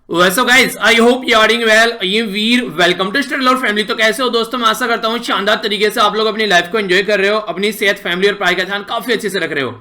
वैसे guys I hope you are doing well. ये Veer welcome to study lord family. तो कैसे हो दोस्तों, मैं आशा करता हूं शानदार तरीके से आप लोग अपनी लाइफ को एंजॉय कर रहे हो, अपनी सेहत, फैमिली और पढ़ाई का ध्यान काफी अच्छे से रख रहे हो।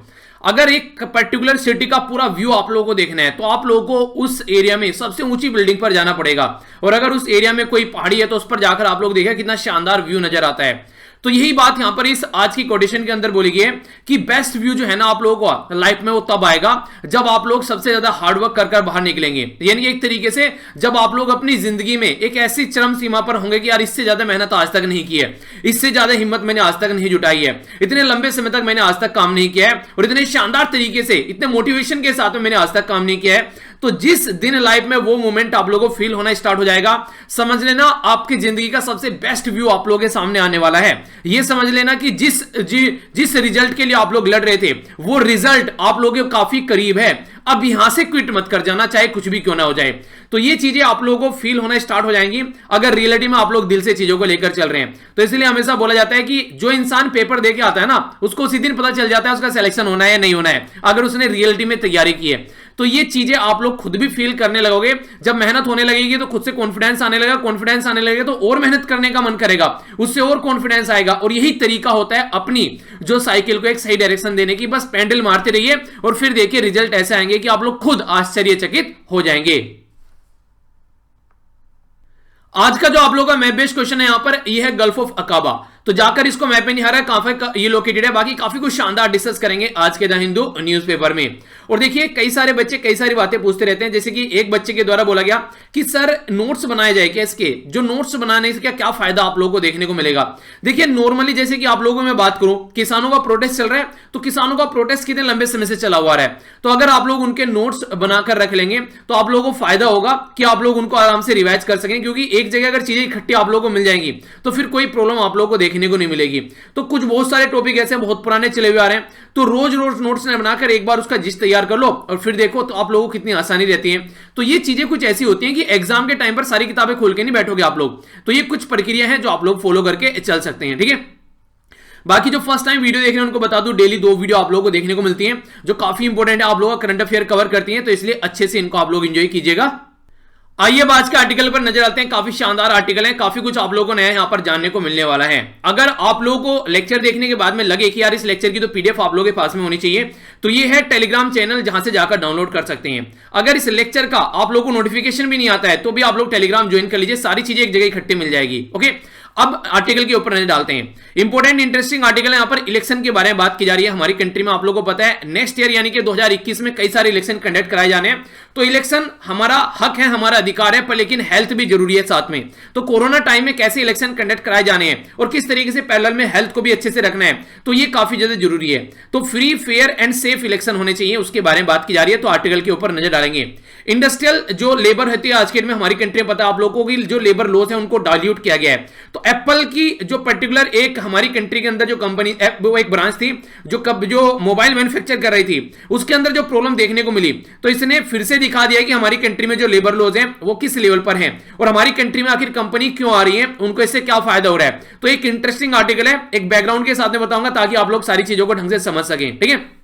अगर एक पर्टिकुलर सिटी का पूरा व्यू आप लोगों को देखना है तो आप लोगों को उस एरिया में सबसे ऊंची बिल्डिंग पर जाना पड़ेगा, और अगर उस एरिया में कोई पहाड़ी है तो उस पर जाकर आप लोग देखिए कितना शानदार व्यू नजर आता है। तो यही बात यहां पर इस आज की कोटेशन के अंदर बोली गई है कि बेस्ट व्यू जो है ना आप लोगों को लाइफ में वो तब आएगा जब आप लोग सबसे ज्यादा हार्डवर्क कर बाहर निकलेंगे। यानी एक तरीके से जब आप लोग अपनी जिंदगी में एक ऐसी चरम सीमा पर होंगे कि यार इससे ज्यादा मेहनत आज तक नहीं की है, इससे ज्यादा हिम्मत मैंने आज तक नहीं जुटाई है, इतने लंबे समय तक मैंने आज तक काम नहीं किया है, और इतने शानदार तरीके से इतने मोटिवेशन के साथ में मैंने आज तक काम नहीं किया है। तो जिस दिन लाइफ में वो मोमेंट आप लोगों को फील होना स्टार्ट हो जाएगा, समझ लेना आपकी जिंदगी का सबसे बेस्ट व्यू आप लोगों के सामने आने वाला है। ये समझ लेना कि जिस रिजल्ट के लिए आप लोग लड़ रहे थे वो रिजल्ट आप लोगों के काफी करीब है। अब यहां से क्विट मत कर जाना, चाहे कुछ भी क्यों ना हो जाए। तो ये चीजें आप लोगों को फील होना स्टार्ट हो जाएंगी अगर रियलिटी में आप लोग दिल से चीजों को लेकर चल रहे हैं। तो इसलिए हमेशा बोला जाता है कि जो इंसान पेपर दे के आता है ना, उसको उसी दिन पता चल जाता है उसका सिलेक्शन होना है या नहीं होना है, अगर उसने रियलिटी में तैयारी की है। तो ये चीजें आप लोग खुद भी फील करने लगोगे। जब मेहनत होने लगेगी तो खुद से कॉन्फिडेंस आने लगेगा, कॉन्फिडेंस आने लगेगा तो और मेहनत करने का मन करेगा, उससे और कॉन्फिडेंस आएगा। और यही तरीका होता है अपनी जो साइकिल को एक सही डायरेक्शन देने की। बस पेंडल मारते रहिए और फिर देखिए रिजल्ट ऐसे आएंगे कि आप लोग खुद आश्चर्यचकित हो जाएंगे। आज का जो आप लोगों का मैप बेस्ड क्वेश्चन है यहां पर यह है गल्फ ऑफ अकाबा। तो जाकर इसको मैप में नहीं हरा है, काफी ये लोकेटेड है। बाकी काफी कुछ शानदार डिस्कस करेंगे आज के द हिंदू न्यूज़पेपर में। और देखिए कई सारे बच्चे कई सारी बातें पूछते रहते हैं, जैसे कि एक बच्चे के द्वारा बोला गया कि सर नोट्स बनाए जाए क्या, इसके जो नोट्स बनाने से क्या क्या फायदा आप लोगों को देखने को मिलेगा। देखिए नॉर्मली जैसे कि आप लोगों में बात करूं, किसानों का प्रोटेस्ट चल रहा है, तो किसानों का प्रोटेस्ट कितने लंबे समय से चला हुआ है। तो अगर आप लोग उनके नोट्स बनाकर रख लेंगे तो आप लोगों को फायदा होगा कि आप लोग उनको आराम से रिवाइज कर सकें, क्योंकि एक जगह अगर चीजें इकट्ठी आप लोगों को मिल जाएंगी तो फिर कोई प्रॉब्लम आप लोगों को देखने को नहीं मिलेगी। तो कुछ बहुत सारे टॉपिक ऐसे बहुत पुराने चले हुए आ रहे हैं, तो रोज रोज नोट्स बनाकर एक बार उसका जिस्ट तैयार कर लो और फिर देखो तो आप लोगों को कितनी आसानी रहती है। तो ये चीजें कुछ ऐसी होती हैं कि एग्जाम के टाइम पर सारी किताबें खोल के नहीं बैठोगे आप लोग। तो ये कुछ प्रक्रिया है जो आप लोग फॉलो करके चल सकते हैं, ठीक है। बाकी जो फर्स्ट टाइम वीडियो देख रहे हैं उनको बता दूं, डेली 2 वीडियो आप लोगों को देखने को मिलती हैं जो काफी इंपॉर्टेंट है, आप लोगों का करंट अफेयर कवर करती हैं, तो इसलिए अच्छे से इनको आप लोग एंजॉय कीजिएगा। आइए अब आज के आर्टिकल पर नजर आते हैं। काफी शानदार आर्टिकल है, काफी कुछ आप लोगों को नया यहां पर जानने को मिलने वाला है। अगर आप लोगों को लेक्चर देखने के बाद में लगे कि यार इस लेक्चर की तो पीडीएफ आप लोगों के पास में होनी चाहिए, तो ये है टेलीग्राम चैनल जहां से जाकर डाउनलोड कर सकते हैं। अगर इस लेक्चर का आप लोगों को नोटिफिकेशन भी नहीं आता है तो भी आप लोग टेलीग्राम ज्वाइन कर लीजिए, सारी चीजें एक जगह इकट्ठी मिल जाएगी। ओके, अब आर्टिकल के ऊपर नजर डालते हैं। इंपॉर्टेंट इंटरेस्टिंग आर्टिकल है, यहां पर इलेक्शन के बारे में बात की जा रही है। हमारी कंट्री में आप लोगों को पता है नेक्स्ट ईयर यानी कि 2021 में कई सारे इलेक्शन कंडक्ट कराए जाने हैं। तो इलेक्शन हमारा हक है, हमारा अधिकार है, पर लेकिन हेल्थ भी जरूरी है साथ में। तो कोरोना टाइम में कैसे इलेक्शन कंडक्ट कराए जाने हैं और किस तरीके से पैरेलल में हेल्थ को भी अच्छे से रखना है, तो ये काफी ज्यादा जरूरी है। तो free, fair and safe election होने चाहिए, उसके बारे में बात की जा रही है। तो आर्टिकल के ऊपर नजर डालेंगे। इंडस्ट्रियल जो लेबर होती है आज के डेट में हमारी कंट्री में, पता है आप लोगों को कि जो लेबर लॉज है उनको डाइल्यूट किया गया है। तो एप्पल की जो पर्टिकुलर एक हमारी कंट्री के अंदर जो कंपनी वो एक ब्रांच थी जो मोबाइल मैन्युफैक्चर कर रही थी, उसके अंदर जो प्रॉब्लम देखने को मिली, तो इसने फिर से दिखा दिया कि हमारी कंट्री में जो लेबर लॉज हैं वो किस लेवल पर हैं और हमारी कंट्री में आखिर कंपनी क्यों आ रही है, उनको इससे क्या फायदा हो रहा है। तो एक इंटरेस्टिंग आर्टिकल है, एक बैकग्राउंड के साथ में बताऊंगा ताकि आप लोग सारी चीजों को ढंग से समझ सकें, ठीक है।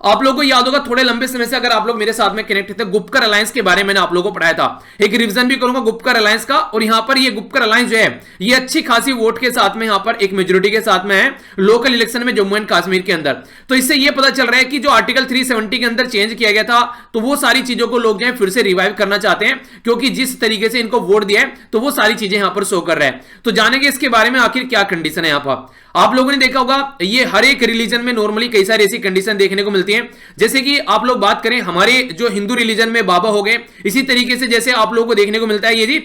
आप लोगों को याद होगा थोड़े लंबे समय से अगर आप लोग मेरे साथ में कनेक्ट थे, गुप्कर अलायंस के बारे में मैंने आप लोगों को पढ़ाया था। एक रिवीजन भी करूंगा गुप्कर अलायंस का। और यहां पर ये गुप्कर अलायंस जो है ये अच्छी खासी वोट के साथ में यहां पर एक मेजोरिटी के साथ में है लोकल इलेक्शन में जम्मू एंड कश्मीर के अंदर। तो इससे ये पता चल रहा है कि जो आर्टिकल 370 के अंदर चेंज किया गया था, तो वो सारी चीजों को लोग जो है फिर से रिवाइव करना चाहते हैं, क्योंकि जिस तरीके से इनको वोट दिया है तो वो सारी चीजें यहां पर शो कर रहा है। तो जानेंगे इसके बारे में आखिर क्या कंडीशन है यहां पर। आप लोगों ने देखा होगा ये हर एक रिलीजन में नॉर्मली कई सारी ऐसी कंडीशन देखने को मिलती हैं। जैसे कि आप लोग बात करें हमारे जो हिंदू रिलीजन में बाबा हो गए, इसी तरीके से जैसे आप लोगों को देखने को मिलता है ये जी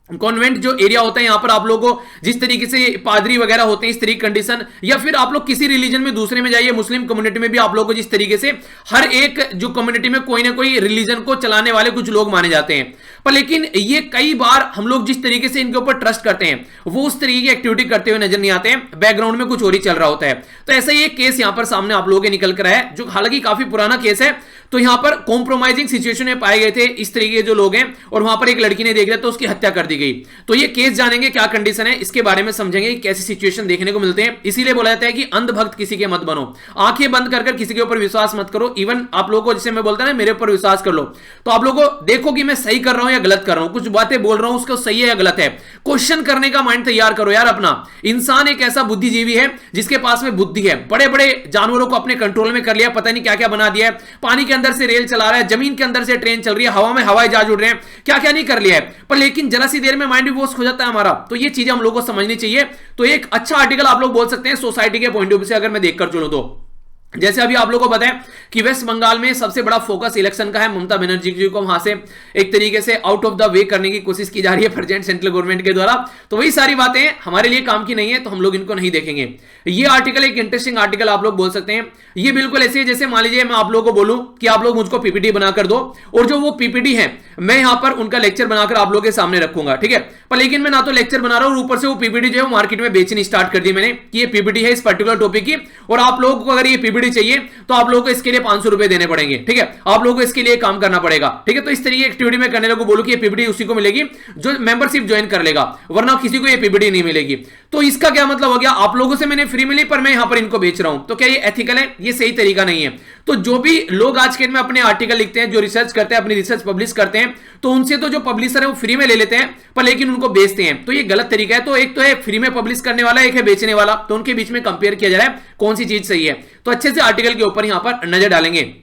कॉन्वेंट जो एरिया होता है, यहां पर आप लोगों को जिस तरीके से पादरी वगैरह होते हैं इस तरीके कंडीशन, या फिर आप लोग किसी रिलीजन में दूसरे में जाइए, मुस्लिम कम्युनिटी में भी आप लोगों को जिस तरीके से हर एक जो कम्युनिटी में कोई ना कोई रिलीजन को चलाने वाले कुछ लोग माने जाते हैं। पर लेकिन ये कई बार हम लोग जिस तरीके से इनके ऊपर ट्रस्ट करते हैं वो उस तरीके की एक्टिविटी करते हुए नजर नहीं आते हैं, बैकग्राउंड में कुछ और ही चल रहा होता है। तो ऐसा ही एक केस यहां पर सामने आप लोगों के निकल कर आया है, जो हालांकि काफी पुराना केस है। तो यहां पर कॉम्प्रोमाइजिंग सिचुएशन में पाए गए थे इस तरीके के जो लोग हैं, और वहां पर एक लड़की ने देख लिया तो उसकी हत्या कर दी गई। तो ये केस जानेंगे क्या कंडीशन है, इसके बारे में समझेंगे कि कैसी सिचुएशन देखने को मिलते हैं। इसीलिए बोला जाता है कि अंधभक्त किसी के मत बनो, आंखें बंद कर किसी के ऊपर विश्वास मत करो। इवन आप लोगों को, जैसे मैं बोलता ना मेरे ऊपर विश्वास कर लो, तो आप लोगों को देखो कि मैं सही कर रहा हूं या गलत कर रहा हूं, कुछ बातें बोल रहा हूं उसको सही है या गलत है, क्वेश्चन करने का माइंड तैयार करो यार अपना। इंसान एक ऐसा बुद्धिजीवी है जिसके पास में बुद्धि है। बड़े बड़े जानवरों को अपने कंट्रोल में कर लिया, पता नहीं क्या क्या बना दिया है, पानी के अंदर से रेल चला रहा है, जमीन के अंदर से ट्रेन चल रही है, हवा में हवाई जहाज उड़ रहे हैं, क्या क्या नहीं कर लिया है, पर लेकिन जरा सी देर में माइंड भी वॉश हो जाता है हमारा। तो ये चीजें हम लोग को समझनी चाहिए। तो एक अच्छा आर्टिकल आप लोग बोल सकते हैं सोसाइटी के पॉइंट ऑफ व्यू से अगर मैं देखकर चलूं तो, जैसे अभी आप लोगों को पता है कि वेस्ट बंगाल में सबसे बड़ा फोकस इलेक्शन का है, ममता बनर्जी जी को वहां से एक तरीके से आउट ऑफ द वे करने की कोशिश की जा रही है प्रेजेंट सेंट्रल गवर्नमेंट के द्वारा। तो वही सारी बातें हमारे लिए काम की नहीं है, तो हम लोग इनको नहीं देखेंगे। ये आर्टिकल एक इंटरेस्टिंग आर्टिकल आप लोग बोल सकते हैं। ये बिल्कुल ऐसे है जैसे मान लीजिए मैं आप लोगों को बोलूं कि आप लोग मुझको पीपीटी बनाकर दो, और जो वो पीपीटी है मैं यहां पर उनका लेक्चर बनाकर आप लोगों के सामने रखूंगा, ठीक है। पर लेकिन मैं ना तो लेक्चर बना रहा हूं, ऊपर से वो पीपीटी जो है मार्केट में बेचनी स्टार्ट कर दी मैंने कि ये पीपीटी है इस पर्टिकुलर टॉपिक की, और आप लोगों को अगर ये पीपीटी चाहिए तो आप लोगों को इसके लिए 500 रुपए देने पड़ेंगे, ठीक है। आप लोगों को इसके लिए काम करना पड़ेगा, ठीक है। तो इस तरीके एक्टिविटी में करने लोगों को बोलूं कि ये पीपीटी उसी को मिलेगी जो मेंबरशिप ज्वाइन कर लेगा, वरना किसी को ये पीपीटी नहीं मिलेगी। तो इसका क्या मतलब हो गया, आप लोगों से मैंने फ्री मिली पर मैं यहां पर इनको बेच रहा हूं, तो क्या ये एथिकल है? ये सही तरीका नहीं है। तो जो भी लोग आज के डेट में अपने आर्टिकल लिखते हैं, जो रिसर्च करते हैं, अपनी रिसर्च पब्लिश करते हैं, तो उनसे तो जो पब्लिशर है वो फ्री में ले लेते हैं, पर लेकिन उनको बेचते हैं। तो ये गलत तरीका है। तो एक तो है फ्री में पब्लिश करने वाला, एक है बेचने वाला, तो उनके बीच में कंपेयर किया जा रहा है कौन सी चीज सही है। तो अच्छे से आर्टिकल के ऊपर यहां पर नजर डालेंगे।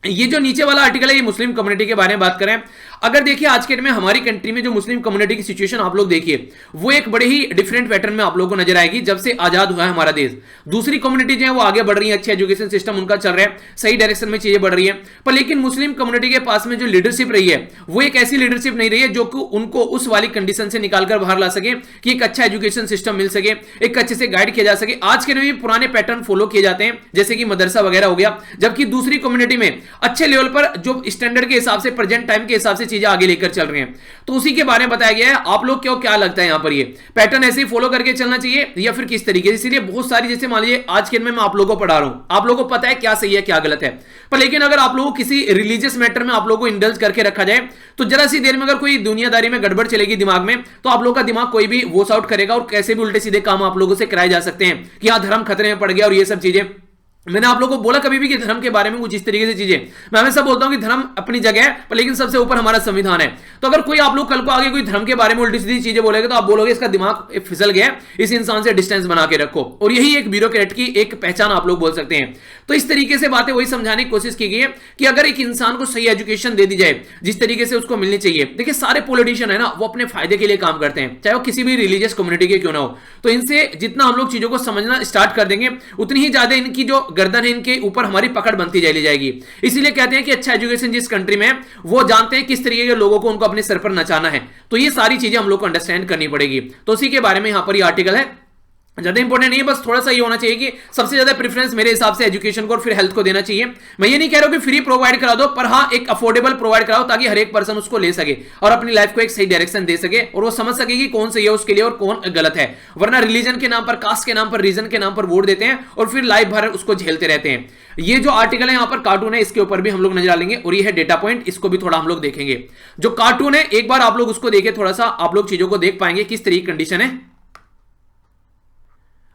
ये जो नीचे वाला आर्टिकल है ये मुस्लिम कम्युनिटी के बारे में बात करें। अगर देखिए आज के डेट में हमारी कंट्री में जो मुस्लिम कम्युनिटी की सिचुएशन आप लोग देखिए, वो एक बड़े ही डिफरेंट पैटर्न में आप लोगों को नजर आएगी जब से आजाद हुआ है हमारा देश। दूसरी कम्युनिटी जो है वो आगे बढ़ रही है, अच्छे एजुकेशन सिस्टम उनका चल रहा है, सही डायरेक्शन में चीजें बढ़ रही है। पर लेकिन मुस्लिम कम्युनिटी के पास में जो लीडरशिप रही है वो एक ऐसी लीडरशिप नहीं रही है जो उनको उस वाली कंडीशन से निकालकर बाहर ला सके कि एक अच्छा एजुकेशन सिस्टम मिल सके, एक अच्छे से गाइड किया जा सके। आज के भी पुराने पैटर्न फॉलो किए जाते हैं, जैसे कि मदरसा वगैरह हो गया, जबकि दूसरी कम्युनिटी में अच्छे लेवल पर जो स्टैंडर्ड के हिसाब से, प्रेजेंट टाइम के हिसाब से चीजें आगे लेकर चल रहे हैं। तो उसी के बारे में बताया गया है। आप लोग क्या लगता है यहां पर ये पैटर्न ऐसे ही फॉलो करके चलना चाहिए या फिर किस तरीके से? इसीलिए बहुत सारी, जैसे मान लीजिए आज के मैं आप लोगों को पढ़ा रहा हूं, आप लोगों को पता है क्या सही है क्या गलत है, पर लेकिन अगर आप लोगों को किसी रिलीजियस मैटर में आप लोगों को इंडल्ज करके रखा जाए तो जरा सी देर में अगर कोई दुनियादारी में गड़बड़ चलेगी दिमाग में, तो आप लोगों का दिमाग कोई भी वॉश आउट करेगा और कैसे भी उल्टे सीधे काम आप लोगों से कराए जा सकते हैं कि यहां धर्म खतरे में पड़ गया और ये सब चीजें। मैंने आप लोगों को बोला कभी भी कि धर्म के बारे में कुछ इस तरीके से चीजें, मैं हमेशा बोलता हूं कि धर्म अपनी जगह है, पर लेकिन सबसे ऊपर हमारा संविधान है। तो अगर कोई आप लोग कल को आगे कोई धर्म के बारे में उल्टी सीधी चीजें बोलेगा तो आप बोलोगे इसका दिमाग फिसल गया, इस इंसान से डिस्टेंस बना के रखो। और यही एक ब्यूरोक्रेट की एक पहचान आप लोग बोल सकते हैं। तो इस तरीके से बातें वही समझाने की कोशिश की गई है कि अगर एक इंसान को सही एजुकेशन दे दी जाए जिस तरीके से उसको मिलनी चाहिए। देखिए सारे पॉलिटिशियन है ना, वो अपने फायदे के लिए काम करते हैं, चाहे वो किसी भी रिलीजियस कम्युनिटी के क्यों ना हो। तो इनसे जितना हम लोग चीजों को समझना स्टार्ट कर देंगे उतनी ही ज्यादा इनकी जो गर्दन है इनके ऊपर हमारी पकड़ बनती चली जाएगी। इसीलिए कहते हैं कि अच्छा एजुकेशन जिस कंट्री में है वो जानते हैं किस तरीके के लोगों को उनको अपने सर पर नचाना है। तो ये सारी चीजें हम लोग को अंडरस्टैंड करनी पड़ेगी। तो उसी के बारे में यहां पर ये आर्टिकल है, ज्यादा इंपॉर्टेंट नहीं है, बस थोड़ा सा ये होना चाहिए कि सबसे ज्यादा प्रेफरेंस मेरे हिसाब से एजुकेशन को और फिर हेल्थ को देना चाहिए। मैं ये नहीं कह रहा हूं कि फ्री प्रोवाइड करा दो, पर हां एक अफोर्डेबल प्रोवाइड कराओ ताकि हर एक पर्सन उसको ले सके और अपनी लाइफ को एक सही डायरेक्शन दे सके और वो समझ सके कि कौन सही है उसके लिए और कौन गलत है। वरना रिलीजन के नाम पर, कास्ट के नाम पर, रीजन के नाम पर वोट देते हैं और फिर लाइफ भर उसको झेलते रहते हैं। ये जो आर्टिकल है यहाँ पर कार्टून है, इसके ऊपर भी हम लोग नजर डालेंगे और ये है डेटा पॉइंट, इसको भी थोड़ा हम लोग देखेंगे। जो कार्टून है एक बार आप लोग उसको देखें, थोड़ा सा आप लोग चीजों को देख पाएंगे किस तरीके कंडीशन है।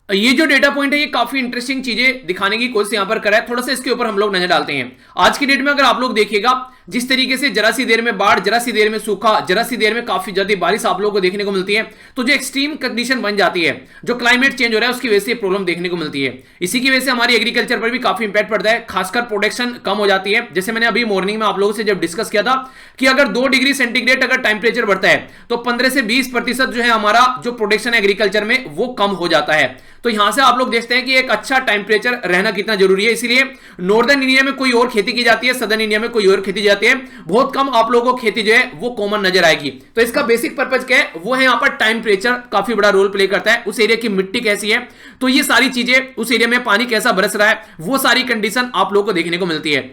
ये जो डेटा पॉइंट है ये काफी इंटरेस्टिंग चीजें दिखाने की कोशिश यहां पर करा है। थोड़ा सा इसके ऊपर हम लोग नजर डालते हैं। आज की डेट में अगर आप लोग देखिएगा जिस तरीके से जरा सी देर में बाढ़, जरा सी देर में सूखा, जरा सी देर में काफी ज्यादा बारिश आप लोगों को देखने को मिलती है, तो जो एक्सट्रीम कंडीशन बन जाती है, जो क्लाइमेट चेंज हो रहा है उसकी वजह से प्रॉब्लम देखने को मिलती है। इसी की वजह से हमारी एग्रीकल्चर पर भी काफी इंपैक्ट पड़ता है, खासकर प्रोडक्शन कम हो जाती है। जैसे मैंने अभी मॉर्निंग में आप लोगों से जब डिस्कस किया था कि अगर 2 डिग्री सेंटीग्रेड अगर टेम्परेचर बढ़ता है तो 15 से 20% जो है हमारा जो प्रोडक्शन एग्रीकल्चर में वो कम हो जाता है। तो यहां से आप लोग देखते हैं कि एक अच्छा टेम्परेचर रहना कितना जरूरी है। इसीलिए नॉर्दर्न इंडिया में कोई और खेती की जाती है, सदर्न इंडिया में कोई और खेती जाती है, बहुत कम आप लोगों को खेती जो है वो कॉमन नजर आएगी। तो इसका बेसिक पर्पज क्या है, वो है यहां पर टेम्परेचर काफी बड़ा रोल प्ले करता है। उस एरिया की मिट्टी कैसी है, तो ये सारी चीजें, उस एरिया में पानी कैसा बरस रहा है, वो सारी कंडीशन आप लोगों को देखने को मिलती है।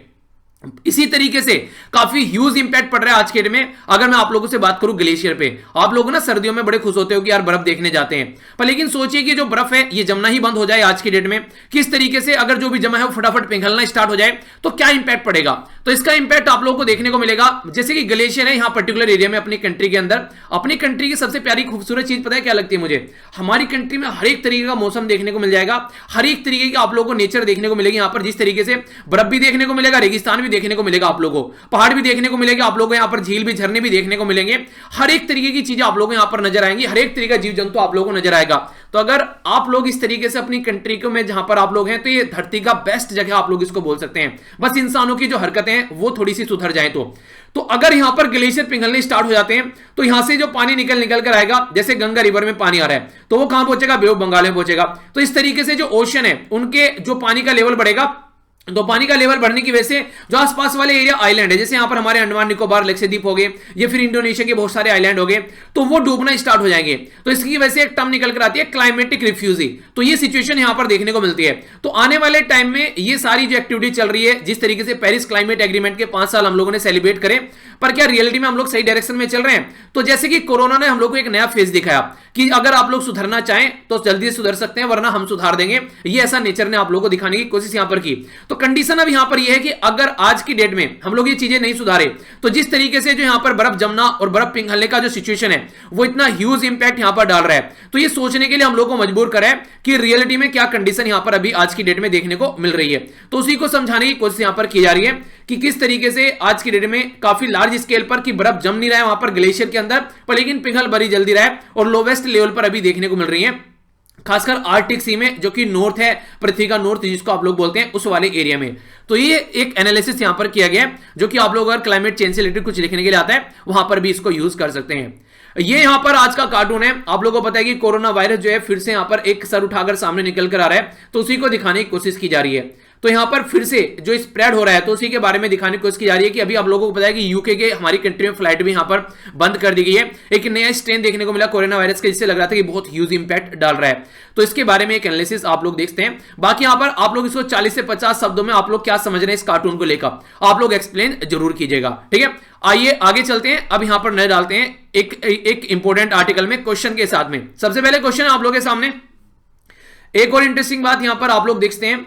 इसी तरीके से काफी ह्यूज इंपैक्ट पड़ रहा है आज के डेट में। अगर मैं आप लोगों से बात करूं ग्लेशियर पे, आप लोग ना सर्दियों में बड़े खुश होते हो कि यार बर्फ देखने जाते हैं, पर लेकिन सोचिए कि जो बर्फ है ये जमना ही बंद हो जाए आज की डेट में, किस तरीके से अगर जो भी जमा है वो फटाफट पिघलना स्टार्ट हो जाए तो क्या इंपैक्ट पड़ेगा। तो इसका इंपैक्ट आप लोगों को देखने को मिलेगा। जैसे कि ग्लेशियर है यहाँ पर्टिकुलर एरिया में अपनी कंट्री के अंदर, अपनी कंट्री की सबसे प्यारी खूबसूरत चीज पता है क्या लगती है मुझे, हमारी कंट्री में हर एक तरीके का मौसम देखने को मिल जाएगा, हर एक तरीके की आप लोगों को नेचर देखने को मिलेगी यहाँ पर। जिस तरीके से बर्फ भी देखने को मिलेगा, रेगिस्तान भी देखने को मिलेगा, आप लोगों को पहाड़ भी देखने को मिलेगा, आप लोगों को यहाँ पर झील भी, झरने भी देखने को मिलेंगे, हर एक तरीके की चीजें आप लोगों को यहाँ पर नजर आएंगी, हर एक तरीके का जीव जंतु आप लोगों को नजर आएगा। तो अगर आप लोग इस तरीके से अपनी कंट्री को में जहां पर आप लोग हैं, तो ये धरती का बेस्ट जगह आप लोग इसको बोल सकते हैं। बस इंसानों की जो हरकतें हैं वो थोड़ी सी सुधर जाए तो अगर यहां पर ग्लेशियर पिघलने स्टार्ट हो जाते हैं तो यहां से जो पानी निकल कर आएगा, जैसे गंगा रिवर में पानी आ रहा है तो वो कहां पहुंचेगा, बे ऑफ बंगाल में पहुंचेगा। तो इस तरीके से जो ओशन है उनके जो पानी का लेवल बढ़ेगा, तो पानी का लेवल बढ़ने की वजह से जो आसपास वाले एरिया आइलैंड है, जैसे यहां पर हमारे अंडमान निकोबार लक्षद्वीप हो गए या फिर इंडोनेशिया के बहुत सारे आइलैंड हो गए, तो वो डूबना स्टार्ट हो जाएंगे। तो इसकी वजह से एक टर्म निकल कर आती है क्लाइमेटिक रिफ्यूजी। तो ये सिचुएशन यहां पर देखने को मिलती है। तो आने वाले टाइम में ये सारी जो एक्टिविटी चल रही है, जिस तरीके से पेरिस क्लाइमेट एग्रीमेंट के 5 साल हम लोगों ने सेलिब्रेट करे, पर क्या रियलिटी में हम लोग सही डायरेक्शन में चल रहे हैं? तो जैसे कि कोरोना ने हम लोग को एक नया फेज दिखाया कि अगर आप लोग सुधरना चाहें तो जल्दी सुधर सकते हैं, वरना हम सुधार देंगे। ये ऐसा नेचर ने आप लोगों को दिखाने की कोशिश यहां पर की। तो कंडीशन अब यहां पर यह है कि अगर आज की डेट में हम लोग ये चीजें नहीं सुधारे तो जिस तरीके से जो यहां पर बर्फ जमना और बर्फ पिघलने का जो सिचुएशन है वो इतना ह्यूज इंपैक्ट यहां पर डाल रहा है, तो ये सोचने के लिए हम लोग को मजबूर करे कि रियलिटी में क्या कंडीशन यहां पर अभी आज की डेट में देखने को मिल रही है। तो उसी को समझाने की कोशिश यहां पर की जा रही है कि किस तरीके से आज की डेट में काफी लार्ज स्केल पर कि बर्फ जम नहीं रहा है वहां पर ग्लेशियर के अंदर, पर लेकिन पिघल बड़ी जल्दी रहा है और लोवेस्ट लेवल पर अभी देखने को मिल रही है, खासकर आर्टिक सी में, जो कि नॉर्थ है, पृथ्वी का नॉर्थ जिसको आप लोग बोलते हैं, उस वाले एरिया में। तो ये एक एनालिसिस यहां पर किया गया है, जो कि आप लोग अगर क्लाइमेट चेंज से रिलेटेड कुछ लिखने के लिए आता है वहां पर भी इसको यूज कर सकते हैं। ये यहां पर आज का कार्टून है। आप लोगों को पता है कि कोरोना वायरस जो है फिर से यहां पर एक सर उठाकर सामने निकल कर आ रहा है, तो उसी को दिखाने की कोशिश की जा रही है। तो यहां पर फिर से जो स्प्रेड हो रहा है तो उसी के बारे में दिखाने की कोशिश की जा रही है कि अभी आप लोगों को पता है कि यूके के हमारी कंट्री में फ्लाइट भी यहां पर बंद कर दी गई है। एक नया स्ट्रेन देखने को मिला कोरोना वायरस का, जिससे लग रहा था कि बहुत ह्यूज इंपैक्ट डाल रहा है। तो इसके बारे में एक एनालिसिस आप लोग देखते हैं। बाकी यहां पर आप लोग इसको 40 से 50 शब्दों में आप लोग क्या समझ रहे हैं इस कार्टून को लेकर, आप लोग एक्सप्लेन जरूर कीजिएगा, ठीक है। आइए आगे चलते हैं। अब यहां पर नजर डालते हैं एक इंपॉर्टेंट आर्टिकल में क्वेश्चन के साथ में। सबसे पहले क्वेश्चन है आप लोगों के सामने। एक और इंटरेस्टिंग बात यहां पर आप लोग देखते हैं,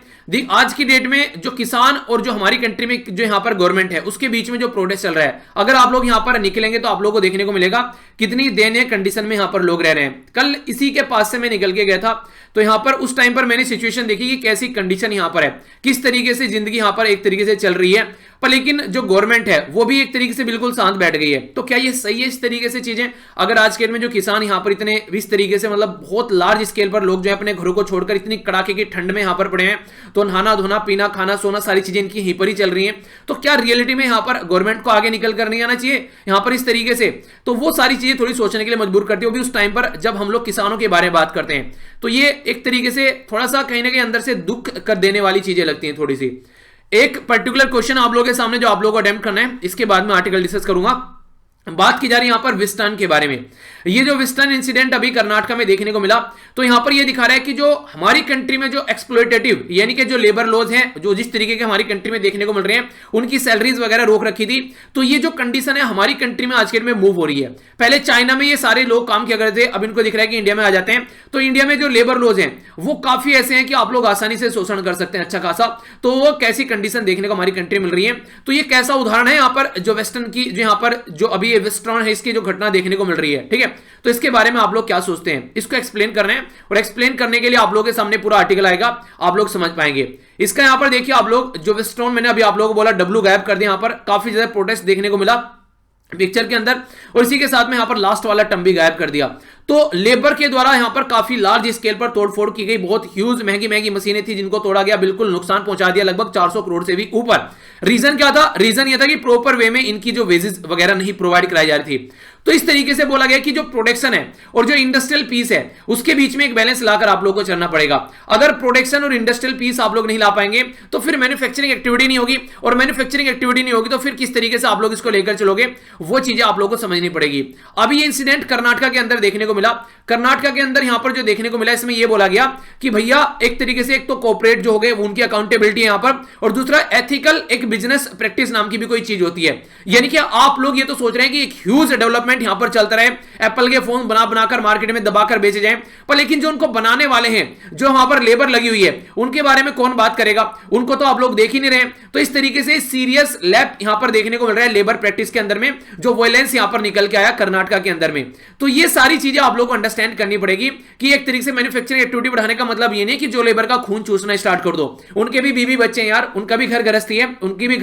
आज की डेट में जो किसान और जो हमारी कंट्री में जो यहां पर गवर्नमेंट है उसके बीच में जो प्रोटेस्ट चल रहा है, अगर आप लोग यहां पर निकलेंगे तो आप लोगों को देखने को मिलेगा कितनी दयनीय कंडीशन में यहां पर लोग रह रहे हैं। कल इसी के पास से मैं निकल के गया था, तो यहां पर उस टाइम पर मैंने सिचुएशन देखी कि कैसी कंडीशन यहां पर है, किस तरीके से जिंदगी यहां पर एक तरीके से चल रही है, पर लेकिन जो गवर्नमेंट है वो भी एक तरीके से बिल्कुल शांत बैठ गई है। तो क्या ये सही है इस तरीके से चीजें? अगर आज के डेट में जो किसान यहां पर इतने इस तरीके से मतलब बहुत लार्ज स्केल पर लोग जो है अपने घरों को छोड़कर इतनी कड़ाके की ठंड में यहां पर पड़े हैं, तो नहाना धोना पीना खाना सोना सारी चीजें इनकी यहीं पर ही चल रही हैं, तो क्या रियलिटी में यहां पर गवर्नमेंट को आगे निकल कर नहीं आना चाहिए यहां पर इस तरीके से? तो वो सारी चीजें थोड़ी सोचने के लिए मजबूर करती है, वो भी उस टाइम पर जब हम लोग किसानों के बारे में बात करते हैं। तो ये एक तरीके से थोड़ा सा कहीं ना कहीं अंदर से दुख कर देने वाली चीजें लगती हैं थोड़ी सी। एक पर्टिकुलर क्वेश्चन आप लोगों के सामने जो आप लोगों को अटेम्प्ट करना है, इसके बाद में आर्टिकल डिस्कस करूंगा। बात की जा रही है यहां पर विस्टर्न के बारे में। ये जो विस्टर्न इंसिडेंट अभी कर्नाटक में देखने को मिला, तो यहां पर ये दिखा रहा है कि जो हमारी कंट्री में जो एक्सप्लॉयटेटिव यानी कि जो लेबर लॉज हैं, जो जिस तरीके के हमारी कंट्री में देखने को मिल रहे हैं, उनकी सैलरीज वगैरह रोक रखी थी। तो ये जो कंडीशन है हमारी कंट्री में आज के डेट में मूव हो रही है। पहले चाइना में ये सारे लोग काम किया करते थे, अब इनको दिख रहा है कि इंडिया में आ जाते हैं। तो इंडिया में जो लेबर लॉज हैं वो काफी ऐसे हैं कि आप लोग आसानी से शोषण कर सकते हैं अच्छा खासा। तो वो कैसी कंडीशन देखने को हमारी कंट्री मिल रही है, तो ये कैसा उदाहरण है यहाँ पर जो वेस्टर्न की, जो यहाँ पर जो अभी ये वेस्टर्न है इसकी जो घटना देखने को मिल रही है, ठीक है। तो इसके बारे में आप लोग क्या सोचते हैं, इसको एक्सप्लेन करना है, और एक्सप्लेन करने के लिए आप लोगों के सामने पूरा आर्टिकल आएगा, आप लोग समझ पाएंगे। इसका यहां पर देखिए आप लोग, जो वेस्टर्न मैंने अभी आप लोगों को बोला डब्ल्यू गायब कर दिया, यहां पर काफी ज्यादा प्रोटेस्ट देखने को मिला पिक्चर के अंदर, और इसी के साथ में यहां पर लास्ट वाला टर्म भी गायब कर दिया। तो लेबर के द्वारा यहां पर काफी लार्ज स्केल पर तोड़फोड़ की गई, बहुत ह्यूज महंगी महंगी मशीनें थी जिनको तोड़ा गया, बिल्कुल नुकसान पहुंचा दिया, लगभग 400 करोड़ से भी ऊपर। रीजन क्या था? रीजन यह था कि प्रॉपर वे में इनकी जो वेजेस वगैरह नहीं प्रोवाइड कराई जा रही थी। तो इस तरीके से बोला गया कि जो प्रोडक्शन है और जो इंडस्ट्रियल पीस है उसके बीच में एक बैलेंस लाकर आप लोगों को चलना पड़ेगा। अगर प्रोडक्शन और इंडस्ट्रियल पीस आप लोग नहीं ला पाएंगे तो फिर मैन्युफैक्चरिंग एक्टिविटी नहीं होगी, और मैन्युफैक्चरिंग एक्टिविटी नहीं होगी तो फिर किस तरीके से आप लोग इसको लेकर चलोगे, वो चीजें आप लोगों को समझनी पड़ेगी। अभी ये इंसिडेंट कर्नाटक के अंदर देखने को मिला। कर्नाटक के अंदर यहां पर जो देखने को मिला, इसमें यह बोला गया कि भैया एक तरीके से एक तो कॉर्पोरेट जो हो गए उनकी अकाउंटेबिलिटी है यहां पर, और दूसरा एथिकल एक बिजनेस प्रैक्टिस नाम की भी कोई चीज होती है। यानी कि आप लोग ये तो सोच रहे हैं कि एक ह्यूज डेवलपमेंट यहां पर चलता रहे, एप्पल के फोन बना बनाकर मार्केट में दबाकर बेचे जाएं, पर लेकिन जो उनको बनाने वाले हैं, जो वहां पर लेबर लगी हुई है, उनके बारे में कौन बात करेगा? उनको तो आप लोग देख ही नहीं रहे। तो इस तरीके से सीरियस लैप यहां पर देखने को मिल रहा है लेबर प्रैक्टिस के अंदर में, जो वायलेंस यहां पर निकल के आया कर्नाटक के अंदर में। तो ये सारी चीजें आप लोग को अंडरस्टैंड करनी पड़ेगी कि एक तरीके से मैन्युफैक्चरिंग एक्टिविटी बढ़ाने का मतलब ये नहीं कि जो लेबर का खून चूसना स्टार्ट कर दो। उनके भी बीवी बच्चे हैं यार, उनका भी घर गृहस्थी है, उनके भी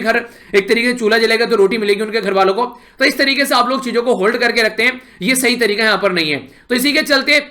घर एक तरीके से चूल्हा जलेगा तो रोटी मिलेगी उनके घर वालों को। तो इस तरीके से आप लोग चीजों को होल्ड करके रखते हैं, ये सही तरीका यहां पर नहीं है। तो इसी के चलते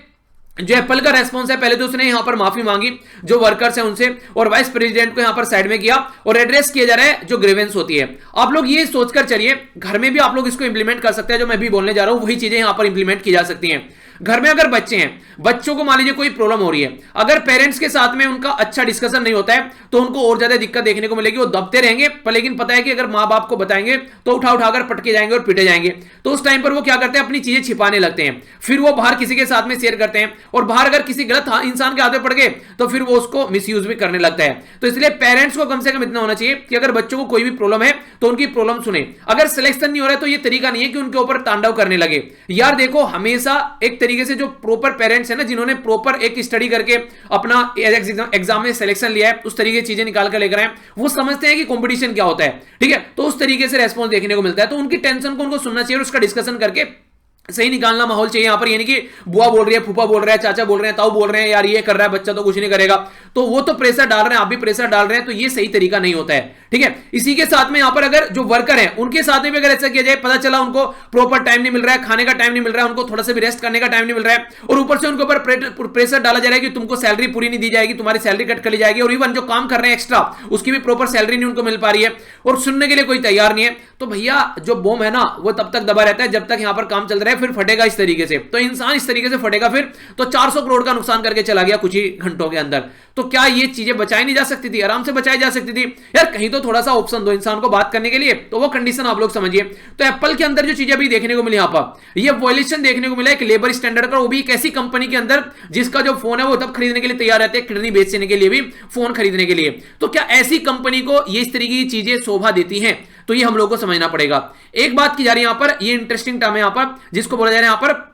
जो एप्पल का रेस्पॉन्स है, पहले तो उसने यहां पर माफी मांगी जो वर्कर्स हैं उनसे, और वाइस प्रेसिडेंट को यहां पर साइड में किया और एड्रेस किया जा रहा है जो ग्रीवेंस होती है। आप लोग ये सोचकर चलिए, घर में भी आप लोग इसको इंप्लीमेंट कर सकते हैं। जो मैं भी बोलने जा रहा हूं वही चीजें यहां पर इंप्लीमेंट की जा सकती हैं। घर में अगर बच्चे हैं, बच्चों को मान लीजिए कोई प्रॉब्लम हो रही है, अगर पेरेंट्स के साथ में उनका अच्छा डिस्कशन नहीं होता है तो उनको और ज्यादा दिक्कत देखने को मिलेगी। वो दबते रहेंगे, पर लेकिन पता है कि अगर माँ बाप को बताएंगे तो उठाकर पटके जाएंगे और पिटे जाएंगे। तो उस टाइम पर वो क्या करते हैं, अपनी चीजें छिपाने लगते हैं, फिर वो बाहर किसी के साथ में शेयर करते हैं, और बाहर अगर किसी गलत इंसान के हाथ में पड़ गए तो फिर वो उसको मिसयूज भी करने लगता है। तो इसलिए पेरेंट्स को कम से कम इतना होना चाहिए कि अगर बच्चों को कोई भी प्रॉब्लम है तो उनकी प्रॉब्लम सुने। अगर सिलेक्शन नहीं हो रहा है तो ये तरीका नहीं है कि उनके ऊपर तांडव करने लगे। यार देखो, हमेशा एक तरीके से जो प्रॉपर पेरेंट्स है ना, जिन्होंने प्रॉपर एक स्टडी करके अपना एग्जाम में सिलेक्शन लिया है, उस तरीके की चीजें निकाल कर लेकर आए, वो समझते हैं कि कंपटीशन क्या होता है, ठीक है। तो उस तरीके से रेस्पॉन्स देखने को मिलता है। तो उनकी टेंशन को उनको सुनना चाहिए और उसका डिस्कशन करके सही निकालना माहौल चाहिए यहां पर। यानी कि बुआ बोल रही है, फूफा बोल रहा है, चाचा बोल रहे हैं, ताऊ बोल रहे हैं, यार ये कर रहा है बच्चा तो कुछ नहीं करेगा, तो वो तो प्रेशर डाल रहे हैं, आप भी प्रेशर डाल रहे हैं, तो ये सही तरीका नहीं होता है, ठीक है। इसी के साथ में यहां पर अगर जो वर्कर है उनके साथ में भी अगर ऐसा किया जाए, पता चला उनको प्रॉपर टाइम नहीं मिल रहा है, खाने का टाइम नहीं मिल रहा है, उनको थोड़ा सा भी रेस्ट करने का टाइम नहीं मिल रहा है, और ऊपर से उनके ऊपर प्रेशर डाला जा रहा है कि तुमको सैलरी पूरी नहीं दी जाएगी, तुम्हारी सैलरी कट कर ली जाएगी, और इवन जो काम कर रहे हैं एक्स्ट्रा उसकी भी प्रॉपर सैलरी नहीं उनको मिल पा रही है, और सुनने के लिए कोई तैयार नहीं है। तो भैया जो बॉम्ब है ना, वो तब तक दबा रहता है जब तक यहां पर काम चल रहा है, फिर फटेगा इस तरीके से। तो इंसान इस तरीके से फटेगा फिर, तो 400 करोड़ का नुकसान करके चला गया कुछ ही घंटों के अंदर। तो क्या ये चीजें बचाई नहीं जा सकती थी? आराम से बचाई जा सकती थी यार। कहीं तो थोड़ा सा ऑप्शन दो इंसान को बात करने के लिए, तो वो कंडीशन आप लोग समझिए। तो एप्पल के अंदर जो चीजें अभी देखने को मिली यहां पर, ये वॉयलेशन देखने को मिला है कि लेबर स्टैंडर्ड का, वो भी एक ऐसी कंपनी के अंदर जिसका जो फोन है वो तब खरीदने के लिए तैयार रहते हैं, किडनी बेचने के लिए भी, फोन खरीदने के लिए। तो क्या ऐसी कंपनी को ये इस तरीके की चीजें शोभा देती हैं? तो ये हम लोग को समझना पड़ेगा। एक बात की जा रही है यहां पर, ये इंटरेस्टिंग टर्म है यहां पर, जिसको बोला जा रहा है यहां पर